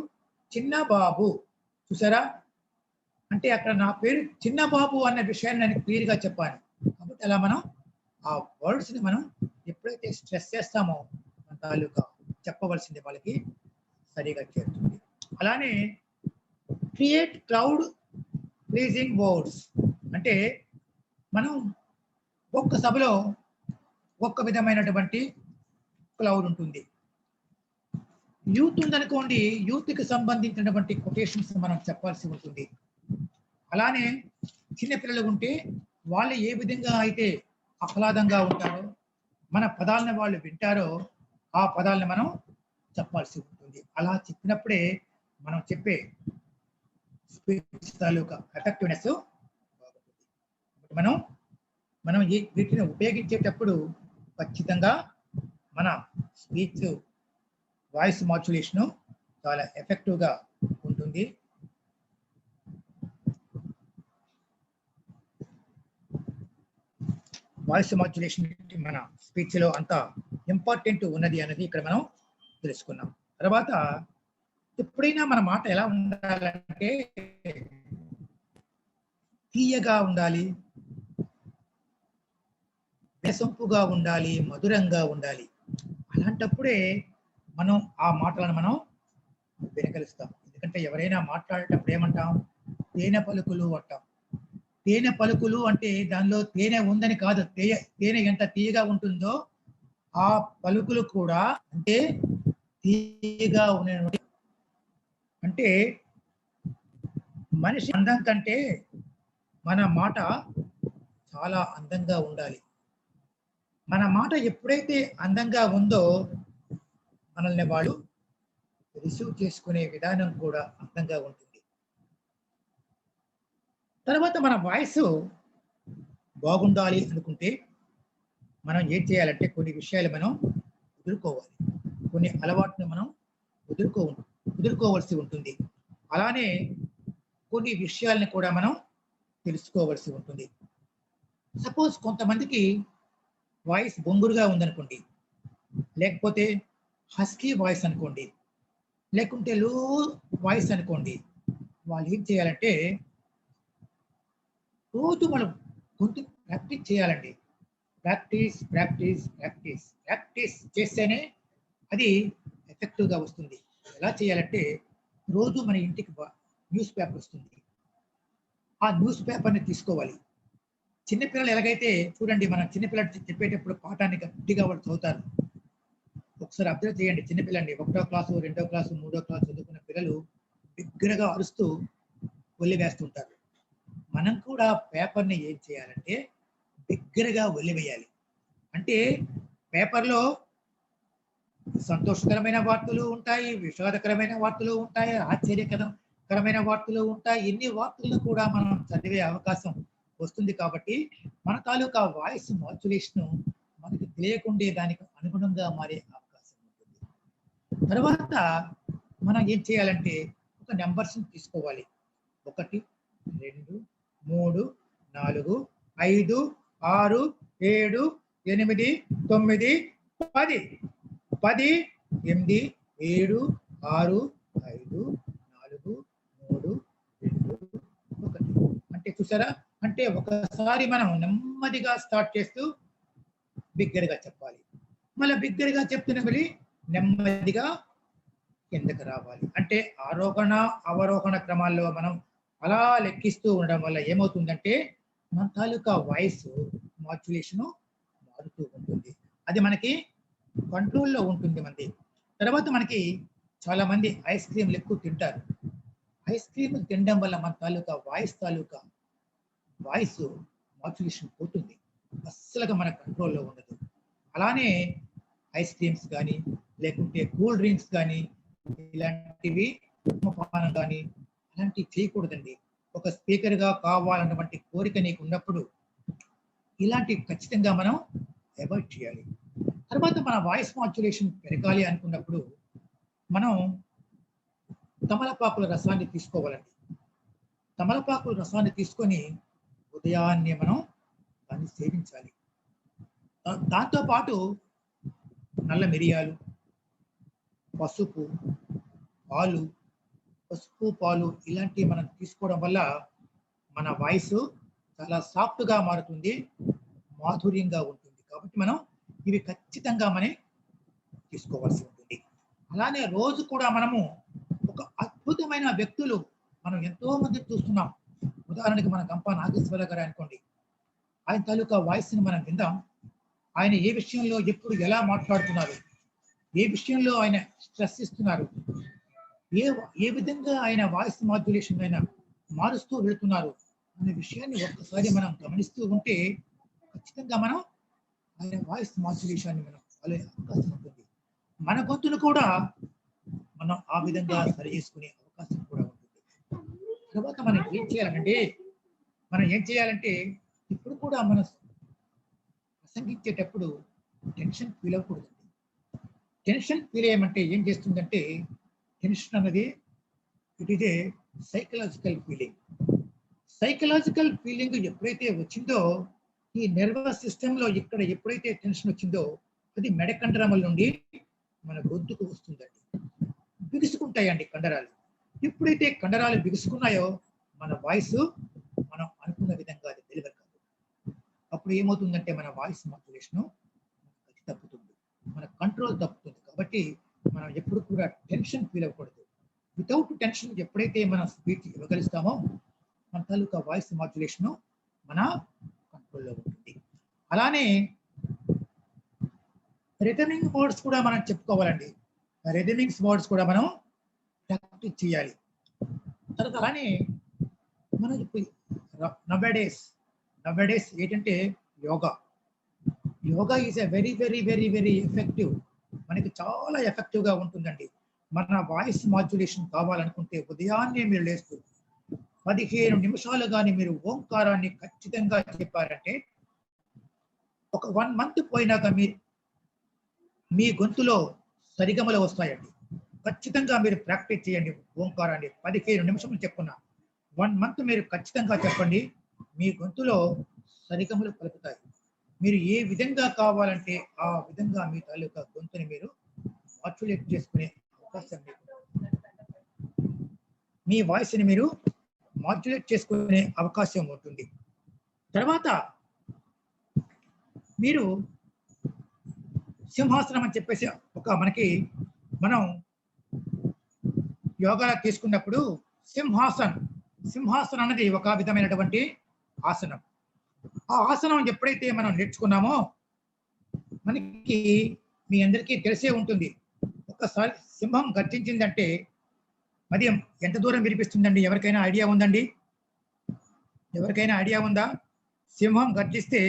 చిన్నబాబు, చూసారా? అంటే అక్కడ నా పేరు చిన్నబాబు అన్న విషయాన్ని నేను క్లియర్గా చెప్పాను. కాబట్టి అలా మనం ఆ వర్డ్స్ని మనం ఎప్పుడైతే స్ట్రెస్ చేస్తామో మన తాలూకా చెప్పవలసింది వాళ్ళకి సరిగా చేరుతుంది. అలానే క్రియేట్ క్రౌడ్ ప్లీజింగ్ వర్డ్స్, అంటే మనం ఒక్క సభలో ఒక్క విధమైనటువంటి క్లౌడ్ ఉంటుంది. యూత్ ఉందనుకోండి, యూత్కి సంబంధించినటువంటి కొటేషన్స్ మనం చెప్పాల్సి ఉంటుంది. అలానే చిన్నపిల్లలు ఉంటే వాళ్ళు ఏ విధంగా అయితే ఆహ్లాదంగా ఉంటారో, మన పదాలను వాళ్ళు వింటారో ఆ పదాలను మనం చెప్పాల్సి ఉంటుంది. అలా చెప్పినప్పుడే మనం చెప్పే స్పీచ్ తాలూకా ఎఫెక్టివ్నెస్ బాగుంటుంది. మనం వీటిని ఉపయోగించేటప్పుడు ఖచ్చితంగా మన స్పీచ్ వాయిస్ మాడ్యులేషన్ చాలా ఎఫెక్టివ్గా ఉంటుంది. వాయిస్ మాడ్యులేషన్ మన స్పీచ్ లో అంత ఇంపార్టెంట్ ఉన్నది అనేది ఇక్కడ మనం తెలుసుకున్నాం. తర్వాత ఎప్పుడైనా మన మాట ఎలా ఉండాలంటే తీయగా ఉండాలి, వినసొంపుగా ఉండాలి, మధురంగా ఉండాలి. అలాంటప్పుడే మనం ఆ మాటలను మనం వినగలుస్తాం. ఎందుకంటే ఎవరైనా మాట్లాడేటప్పుడు ఏమంటాం? తేనె పలుకులు అంటాం. తేనె పలుకులు అంటే దానిలో తేనె ఉందని కాదు, తేనె ఎంత తీయగా ఉంటుందో ఆ పలుకులు కూడా అంటే తీయగా ఉన్నటువంటి. అంటే మనిషి అందం కంటే మన మాట చాలా అందంగా ఉండాలి. మన మాట ఎప్పుడైతే అందంగా ఉందో మనల్ని వాళ్ళు రిసీవ్ చేసుకునే విధానం కూడా అందంగా ఉంటుంది. తర్వాత మన వాయిస్ బాగుండాలి అనుకుంటే మనం ఏం చేయాలంటే కొన్ని విషయాలు మనం వదులుకోవాలి, కొన్ని అలవాటును మనం వదులుకోవాల్సి ఉంటుంది. అలానే కొన్ని విషయాలను కూడా మనం తెలుసుకోవాల్సి ఉంటుంది. సపోజ్ కొంతమందికి వాయిస్ బొంగురుగా ఉందనుకోండి, లేకపోతే హస్కీ వాయిస్ అనుకోండి, లేకుంటే లో వాయిస్ అనుకోండి, వాళ్ళు ఏం చేయాలంటే రోజు మనం గొంతు ప్రాక్టీస్ చేయాలండి. ప్రాక్టీస్ ప్రాక్టీస్ ప్రాక్టీస్ ప్రాక్టీస్ చేస్తేనే అది ఎఫెక్టివ్గా వస్తుంది. ఎలా చేయాలంటే రోజు మన ఇంటికి న్యూస్ పేపర్ వస్తుంది, ఆ న్యూస్ పేపర్ని తీసుకోవాలి. చిన్నపిల్లలు ఎలాగైతే చూడండి, మనం చిన్నపిల్లలు చెప్పేటప్పుడు పాఠాన్ని గట్టిగా వాళ్ళు చదువుతారు. ఒకసారి అబ్జర్వ్ చేయండి, చిన్నపిల్లండి 1వ క్లాసు 2వ క్లాసు 3వ క్లాసు చదువుకున్న పిల్లలు బిగ్గరగా అరుస్తూ వదిలివేస్తుంటారు. మనం కూడా పేపర్ని ఏం చేయాలంటే బిగ్గరగా వదిలివేయాలి. అంటే పేపర్లో సంతోషకరమైన వార్తలు ఉంటాయి, విషాదకరమైన వార్తలు ఉంటాయి, ఆశ్చర్యకరమైన వార్తలు ఉంటాయి. ఎన్ని వార్తలను కూడా మనం చదివే అవకాశం వస్తుంది. కాబట్టి మన తాలూకా వాయిస్ మాడ్యులేషన్ మనకి తెలియకుండే దానికి అనుగుణంగా మారే అవకాశం ఉంటుంది. తర్వాత మనం ఏం చేయాలంటే ఒక నెంబర్స్ని తీసుకోవాలి. 1 2 3 4 5 6 7 8 9 10 10 8 7 6 5 4 3 2 1. అంటే చూసారా, అంటే ఒకసారి మనం నెమ్మదిగా స్టార్ట్ చేస్తూ బిగ్గరగా చెప్పాలి, మళ్ళీ బిగ్గరగా చెప్తున్న మళ్ళీ నెమ్మదిగా కిందకి రావాలి. అంటే ఆరోహణ అవరోహణ క్రమాల్లో మనం అలా లెక్కిస్తూ ఉండడం వల్ల ఏమవుతుందంటే మన తాలూకా వాయిస్ మాడ్యులేషన్ మారుతూ ఉంటుంది. అది మనకి కంట్రోల్లో ఉంటుంది. మనది తర్వాత మనకి చాలా మంది ఐస్ క్రీమ్లు ఎక్కువ తింటారు. ఐస్ క్రీమ్ తినడం వల్ల మన తాలూకా వాయిస్ మాడ్యులేషన్ పోతుంది. అస్సలుగా మన కంట్రోల్లో ఉండదు. అలానే ఐస్ క్రీమ్స్ కానీ లేకుంటే కూల్ డ్రింక్స్ కానీ ఇలాంటివి ధూమపానం కానీ అలాంటివి చేయకూడదండి. ఒక స్పీకర్గా కావాలన్నటువంటి కోరిక నీకు ఉన్నప్పుడు ఇలాంటివి ఖచ్చితంగా మనం అవాయిడ్ చేయాలి. తర్వాత మన వాయిస్ మాడ్యులేషన్ పెరగాలి అనుకున్నప్పుడు మనం తమలపాకుల రసాన్ని తీసుకోవాలండి. తమలపాకుల రసాన్ని తీసుకొని ఉదయాన్నే మనం దాన్ని సేవించాలి. దాంతో పాటు నల్ల మిరియాలు, పసుపు, పాలు ఇలాంటివి మనం తీసుకోవడం వల్ల మన వాయిస్ చాలా సాఫ్ట్గా మారుతుంది, మాధుర్యంగా ఉంటుంది. కాబట్టి మనం ఇవి ఖచ్చితంగా మనం తీసుకోవాల్సి ఉంటుంది. అలానే రోజు కూడా మనము ఒక అద్భుతమైన వ్యక్తులు మనం ఎంతో మంది చూస్తున్నాం. ఉదాహరణకి మన గంప నాగేశ్వర గారు అనుకోండి, ఆయన తాలూకా వాయిస్ని మనం విందాం. ఆయన ఏ విషయంలో ఎప్పుడు ఎలా మాట్లాడుతున్నారు, ఏ విషయంలో ఆయన స్ట్రెస్ ఇస్తున్నారు, ఏ విధంగా ఆయన వాయిస్ మాడ్యులేషన్ ఆయన మారుస్తూ వెళుతున్నారు అనే విషయాన్ని ఒక్కసారి మనం గమనిస్తూ ఉంటే ఖచ్చితంగా మనం ఆయన వాయిస్ మాడ్యులేషన్ మనం ఫాలో అవకాశం ఉంటుంది. మన గొంతును కూడా మనం ఆ విధంగా సరి చేసుకునే అవకాశం కూడా ఉంటుంది. తర్వాత మనం ఏం చేయాలంటే ఇప్పుడు కూడా మనం ప్రసంగించేటప్పుడు టెన్షన్ ఫీల్ అవ్వకూడదండి. టెన్షన్ ఫీల్ అయ్యమంటే ఏం చేస్తుందంటే, టెన్షన్ అన్నది it is a psychological feeling ఎప్పుడైతే వచ్చిందో ఈ నర్వస్ సిస్టంలో ఇక్కడ ఎప్పుడైతే టెన్షన్ వచ్చిందో అది మెడకండరముల నుండి మన గొంతుకు వస్తుందండి. బిగుసుకుంటాయండి కండరాలు. ఎప్పుడైతే కండరాలు బిగుసుకున్నాయో మన వాయిస్ మనం అనుకున్న విధంగా అది డెలివర్ కాదు. అప్పుడు ఏమవుతుందంటే మన వాయిస్ మాడ్యులేషన్ తప్పుతుంది, మన కంట్రోల్ తప్పుతుంది. కాబట్టి మనం ఎప్పుడు కూడా టెన్షన్ ఫీల్ అవ్వకూడదు. వితౌట్ టెన్షన్ ఎప్పుడైతే మనం స్పీచ్ ఇవ్వగలుగుతామో మన తాలూకా వాయిస్ మాడ్యులేషన్ మన కంట్రోల్లో ఉంటుంది. అలానే రిథమింగ్ వర్డ్స్ కూడా మనం చెప్పుకోవాలండి. రిథమింగ్స్ వర్డ్స్ కూడా మనం ప్రాక్టీస్ చేయాలి. తర్వాత అలానే మనం ఇప్పుడు నవ్వేడేస్ ఏంటంటే yoga is a very very very very effective. మనకి చాలా ఎఫెక్టివ్గా ఉంటుందండి. మన వాయిస్ మాడ్యులేషన్ కావాలనుకుంటే ఉదయాన్నే మీరు లేస్తూ 15 నిమిషాలు కానీ మీరు ఓంకారాన్ని ఖచ్చితంగా చెప్పారంటే ఒక 1 మంత్ పోయినాక మీ గొంతులో సరిగమలు వస్తాయండి. ఖచ్చితంగా మీరు ప్రాక్టీస్ చేయండి. ఓంకారాన్ని 15 నిమిషాలు చెప్పుకున్నా 1 మంత్ మీరు ఖచ్చితంగా చెప్పండి, మీ గొంతులో సరిగమలు పలుకుతాయి. మీరు ఏ విధంగా కావాలంటే ఆ విధంగా మీ తాలూకా గొంతుని మీరు మాడ్యులేట్ చేసుకునే అవకాశం, మీ వాయిస్ని మీరు మాడ్యులేట్ చేసుకునే అవకాశం ఉంటుంది. తర్వాత మీరు సింహాసనం అని చెప్పేసి మనం యోగా తీసుకున్నప్పుడు సింహాసనం అనేది ఒక విధమైనటువంటి ఆసనం. ఆ ఆసనం ఎప్పుడైతే మనం నేర్చుకున్నామో మనకి మీ అందరికీ తెలిసే ఉంటుంది. ఒక్కసారి సింహం గర్జించిందంటే అది ఎంత దూరం వినిపిస్తుందండి? ఎవరికైనా ఐడియా ఉందండి? ఎవరికైనా ఐడియా ఉందా? సింహం గర్జిస్తే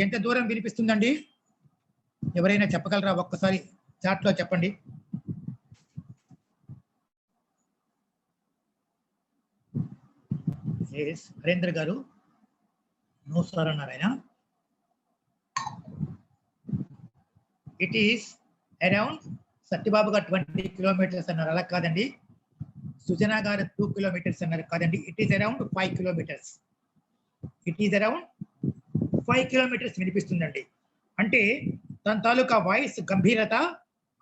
ఎంత దూరం వినిపిస్తుందండి? ఎవరైనా చెప్పగలరా? ఒక్కసారి చాట్లో చెప్పండి. హరేంద్ర గారు నో సార్ అన్నారు ఆయన. ఇట్ ఈస్ అరౌండ్ సత్యబాబు గారు 20 కిలోమీటర్స్ అన్నారు. అలా కాదండి. సుజనా గారు 2 కిలోమీటర్స్ అన్నారు. కాదండి, it is around 5 kilometres. It is around 5 kilometres వినిపిస్తుందండి. అంటే తన తాలూకా వాయిస్ గంభీరత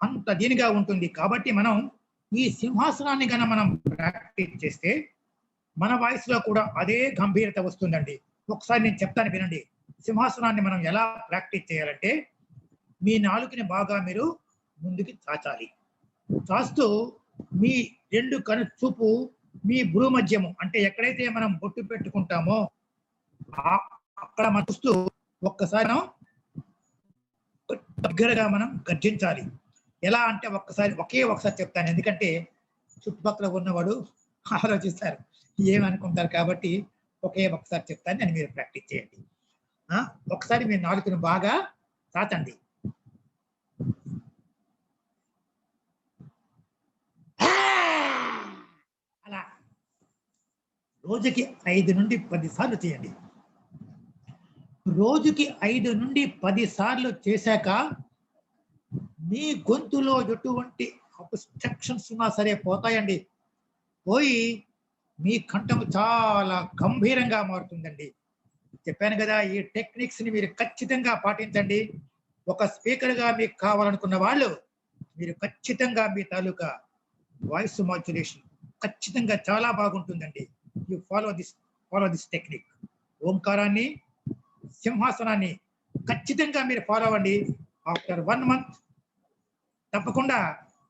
అంత దీనిగా ఉంటుంది. కాబట్టి మనం ఈ సింహాసనాన్ని కన్నా మనం ప్రాక్టీస్ చేస్తే మన వాయిస్ లో కూడా అదే గంభీరత వస్తుందండి. ఒకసారి నేను చెప్తాను వినండి. సింహాసనాన్ని మనం ఎలా ప్రాక్టీస్ చేయాలంటే మీ నాలుకని బాగా మీరు ముందుకి చాచాలి. చాస్తూ మీ 2 కను చూపు మీ భ్రూ మధ్యము అంటే ఎక్కడైతే మనం బొట్టు పెట్టుకుంటామో అక్కడ మనం చూస్తూ ఒక్కసారి దగ్గరగా మనం గర్జించాలి. ఎలా అంటే ఒకే ఒకసారి చెప్తాను, ఎందుకంటే చుట్టుపక్కల ఉన్నవాడు ఆలోచిస్తారు, ఏమనుకుంటారు, కాబట్టి ఒకే ఒకసారి చెప్తాను, నేను మీరు ప్రాక్టీస్ చేయండి. ఒకసారి మీరు నాలుకను బాగా తాతండి. అలా రోజుకి 5 నుండి 10 సార్లు చేయండి. రోజుకి 5 నుండి 10 సార్లు చేశాక మీ గొంతులో ఎటువంటి అబ్స్ట్రక్షన్స్ ఉన్నా సరే పోతాయండి. పోయి మీ కంఠం చాలా గంభీరంగా మారుతుందండి. చెప్పాను కదా, ఈ టెక్నిక్స్ ని మీరు ఖచ్చితంగా పాటించండి. ఒక స్పీకర్ గా మీకు కావాలనుకున్న వాళ్ళు మీరు ఖచ్చితంగా మీ తాలూకా వాయిస్ మాడ్యులేషన్ ఖచ్చితంగా చాలా బాగుంటుందండి. You follow this technique. ఓంకారాన్ని, సింహాసనాన్ని ఖచ్చితంగా మీరు ఫాలో అవ్వండి. ఆఫ్టర్ 1 మంత్ తప్పకుండా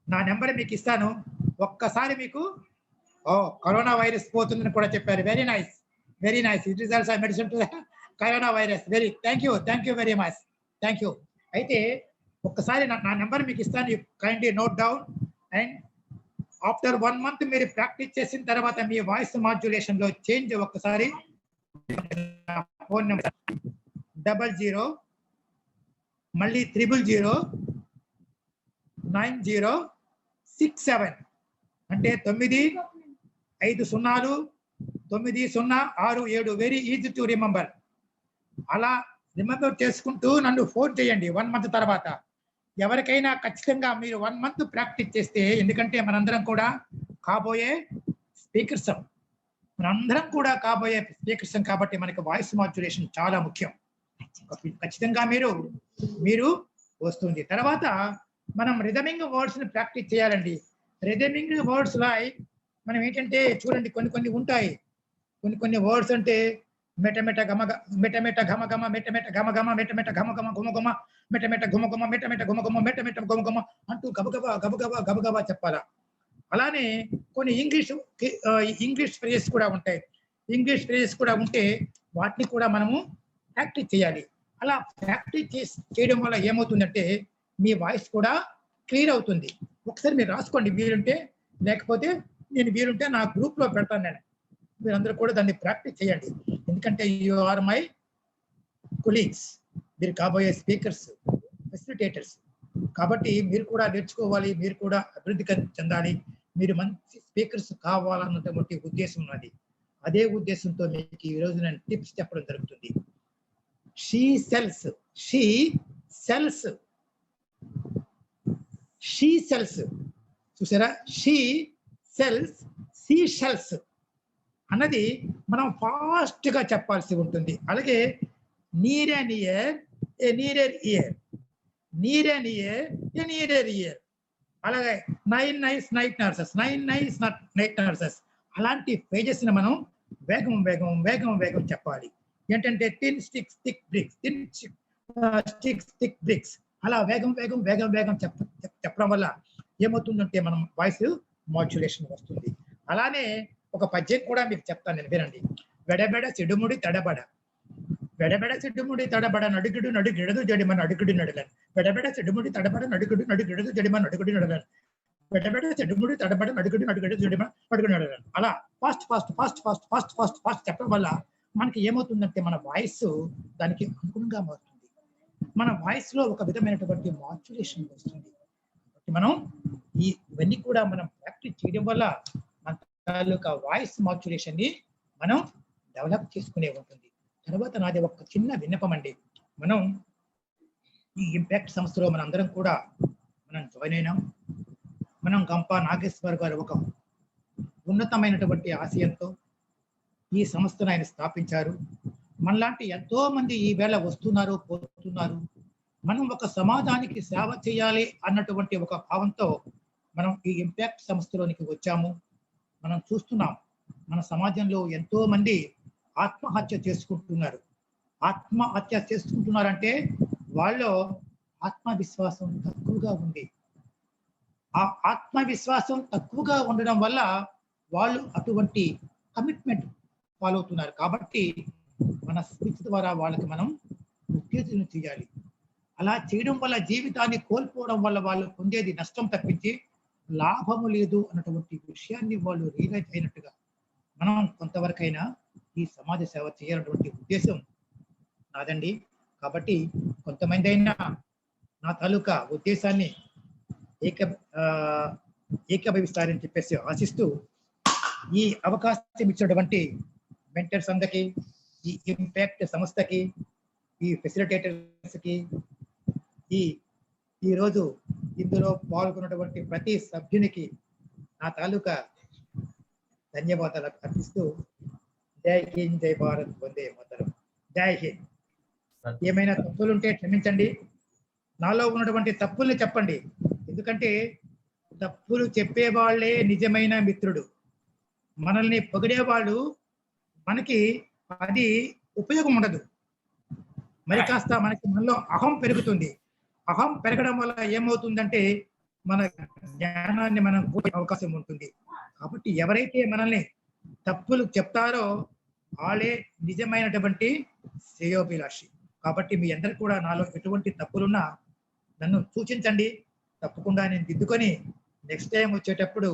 నా నెంబర్ మీకు ఇస్తాను. ఒక్కసారి మీకు కరోనా వైరస్ పోతుందని కూడా చెప్పారు. Very nice, very nice. It is also medicine to corona virus. Thank you very much. Thank you. అయితే ఒక్కసారి నా నెంబర్ మీకు ఇస్తాను, you kindly note down. And after 1 month మీరు ప్రాక్టీస్ చేసిన తర్వాత మీ వాయిస్ మాడ్యులేషన్ లో చేంజ్ ఒక్కసారి ఫోన్ నెంబర్ 00 మళ్ళీ 0009067 అంటే 95090667. Very easy to remember. అలా రిమెంబర్ చేసుకుంటూ నన్ను ఫోన్ చేయండి 1 మంత్ తర్వాత. ఎవరికైనా ఖచ్చితంగా మీరు 1 మంత్ ప్రాక్టీస్ చేస్తే, ఎందుకంటే మనందరం కూడా కాబోయే స్పీకర్స్, కాబట్టి మనకి వాయిస్ మాడ్యులేషన్ చాలా ముఖ్యం. ఖచ్చితంగా మీరు వస్తుంది. తర్వాత మనం రిథమింగ్ వర్డ్స్ ని ప్రాక్టీస్ చేయాలండి. రిథమింగ్ వర్డ్స్ లైక్ మనం ఏంటంటే చూడండి, కొన్ని ఉంటాయి. కొన్ని వర్డ్స్ అంటే మెటమెట గమ మెటమెట ఘమ ఘమ మెటమెట ఘమ ఘమ మెటమెట ఘమ ఘమ గుమ గుమ మెటమెట గుమ గుమ మెటమెట గుమ గుమ మెటమెట గుమ గుమ అంటూ గబగబా చెప్పాలా. అలానే కొన్ని ఇంగ్లీష్ ఫ్రేజెస్ కూడా ఉంటాయి. ఇంగ్లీష్ ఫ్రేజెస్ కూడా ఉంటే వాటిని కూడా మనము ప్రాక్టీస్ చేయాలి. అలా ప్రాక్టీస్ చేయడం వల్ల ఏమవుతుందంటే మీ వాయిస్ కూడా క్లియర్ అవుతుంది. ఒకసారి మీరు రాసుకోండి వీలుంటే, లేకపోతే నేను వీలుంటే నా గ్రూప్ లో పెడతాను. నేను మీరందరూ కూడా దాన్ని ప్రాక్టీస్ చేయండి. ఎందుకంటే యు ఆర్ మై కొలీగ్స్, మీరు కాబోయే స్పీకర్స్, ఫెసిలిటేటర్స్. కాబట్టి మీరు కూడా నేర్చుకోవాలి, మీరు కూడా అభివృద్ధి చెందాలి, మీరు మంచి స్పీకర్స్ కావాలన్నటువంటి ఉద్దేశం ఉన్నది. అదే ఉద్దేశంతో మీకు ఈ రోజు నేను టిప్స్ చెప్పడం జరుగుతుంది. షీ సెల్స్ చూసారా, షీ సెల్స్ అన్నది మనం ఫాస్ట్ గా చెప్పాల్సి ఉంటుంది. అలాగే near and ear, a nearer ear, అలాగే 9 nice night nurses, అలాంటి పేజెస్ ని మనం వేగం చెప్పాలి. ఏంటంటే థిన్ స్టిక్స్ థిక్ బ్రిక్స్, అలా వేగం చెప్పడం వల్ల ఏమవుతుందంటే మనం వాయిస్ మాడ్యులేషన్ వస్తుంది. అలానే ఒక పద్యం కూడా మీకు చెప్తాను, నేను వినండి. వెడబెడ సిడుముడి తడబడ నడుగిడు జడిమన అడుగుడు నడలను. వెడబెడ సిడుముడి తడబడ నడుగిడు జడిమన అడుగుడు నడలను. వెడబెడ సిడుముడి తడబడ నడుగుడు జడిమన అడుగుడు నడలను. అలా ఫాస్ట్ చెప్పడం వల్ల మనకి ఏమవుతుందంటే మన వాయిస్ దానికి అనుగుణంగా మారుతుంది. మన వాయిస్ లో ఒక విధమైనటువంటి మాడ్యులేషన్ వస్తుంది. మనం ఇవన్నీ కూడా మనం ప్రాక్టీస్ చేయడం వల్ల మన తాలూకా వాయిస్ మాడ్యులేషన్ ని మనం డెవలప్ చేసుకునే ఉంటుంది. తర్వాత నాది ఒక చిన్న విన్నపం అండి. మనం ఈ ఇంపాక్ట్ సంస్థలో మన అందరం కూడా మనం జాయిన్ అయినాం. మనం గంప నాగేశ్వర్ గారు ఒక ఉన్నతమైనటువంటి ఆశయంతో ఈ సంస్థను ఆయన స్థాపించారు. మనలాంటి ఎంతో మంది ఈ వేళ వస్తున్నారు, పోతున్నారు. మనం ఒక సమాజానికి సేవ చేయాలి అన్నటువంటి ఒక భావంతో మనం ఈ ఇంపాక్ట్ సంస్థలోనికి వచ్చాము. మనం చూస్తున్నాం మన సమాజంలో ఎంతో మంది ఆత్మహత్య చేసుకుంటున్నారంటే వాళ్ళలో ఆత్మవిశ్వాసం తక్కువగా ఉంది. ఆ ఆత్మవిశ్వాసం తక్కువగా ఉండడం వల్ల వాళ్ళు అటువంటి కమిట్మెంట్ ఫాలో అవుతున్నారు. కాబట్టి మన స్పీచ్ ద్వారా వాళ్ళకి మనం ఉత్తేజనం చేయాలి. అలా చేయడం వల్ల జీవితాన్ని కోల్పోవడం వల్ల వాళ్ళు పొందేది నష్టం తప్పించి లాభము లేదు అన్నటువంటి విషయాన్ని వాళ్ళు రియలైజ్ అయినట్టుగా మనం కొంతవరకైనా ఈ సమాజ సేవ చేయాలన్నటువంటి ఉద్దేశం నాదండి. కాబట్టి కొంతమంది అయినా నా తాలూకా ఉద్దేశాన్ని ఏకీభవిస్తారని చెప్పేసి ఆశిస్తూ ఈ అవకాశం ఇచ్చినటువంటి మెంటర్స్ అందరికి, ఈ ఇంపాక్ట్ సంస్థకి, ఈ ఫెసిలిటేటర్స్ కి, ఈ రోజు ఇందులో పాల్గొన్నటువంటి ప్రతి సభ్యునికి నా తాలూకా ధన్యవాదాలు అర్పిస్తూ జై హింద్, జై భారత్, వందే మాతరం. జై హింద్. ఏమైనా తప్పులుంటే క్షమించండి. నాలో ఉన్నటువంటి తప్పుల్ని చెప్పండి. ఎందుకంటే తప్పులు చెప్పేవాళ్లే నిజమైన మిత్రుడు. మనల్ని పొగిడేవాళ్ళు మనకి అది ఉపయోగం ఉండదు. మరి కాస్త మనలో అహం పెరుగుతుంది. అహం పెరగడం వల్ల ఏమవుతుందంటే మన జ్ఞానాన్ని మనం కోల్పోయే అవకాశం ఉంటుంది. కాబట్టి ఎవరైతే మనల్ని తప్పులు చెప్తారో వాళ్ళే నిజమైనటువంటి శ్రేయోభిలాషి. కాబట్టి మీ అందరు కూడా నాలో ఎటువంటి తప్పులున్నా నన్ను సూచించండి. తప్పకుండా నేను దిద్దుకొని నెక్స్ట్ టైం వచ్చేటప్పుడు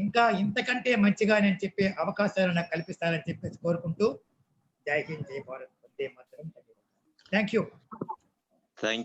ఇంకా ఇంతకంటే మంచిగా నేను చెప్పే అవకాశాలు నాకు కల్పిస్తారని చెప్పేసి కోరుకుంటూ జై హింద్, జై భారత్, వందే మాతరం. Thank you. Thank you.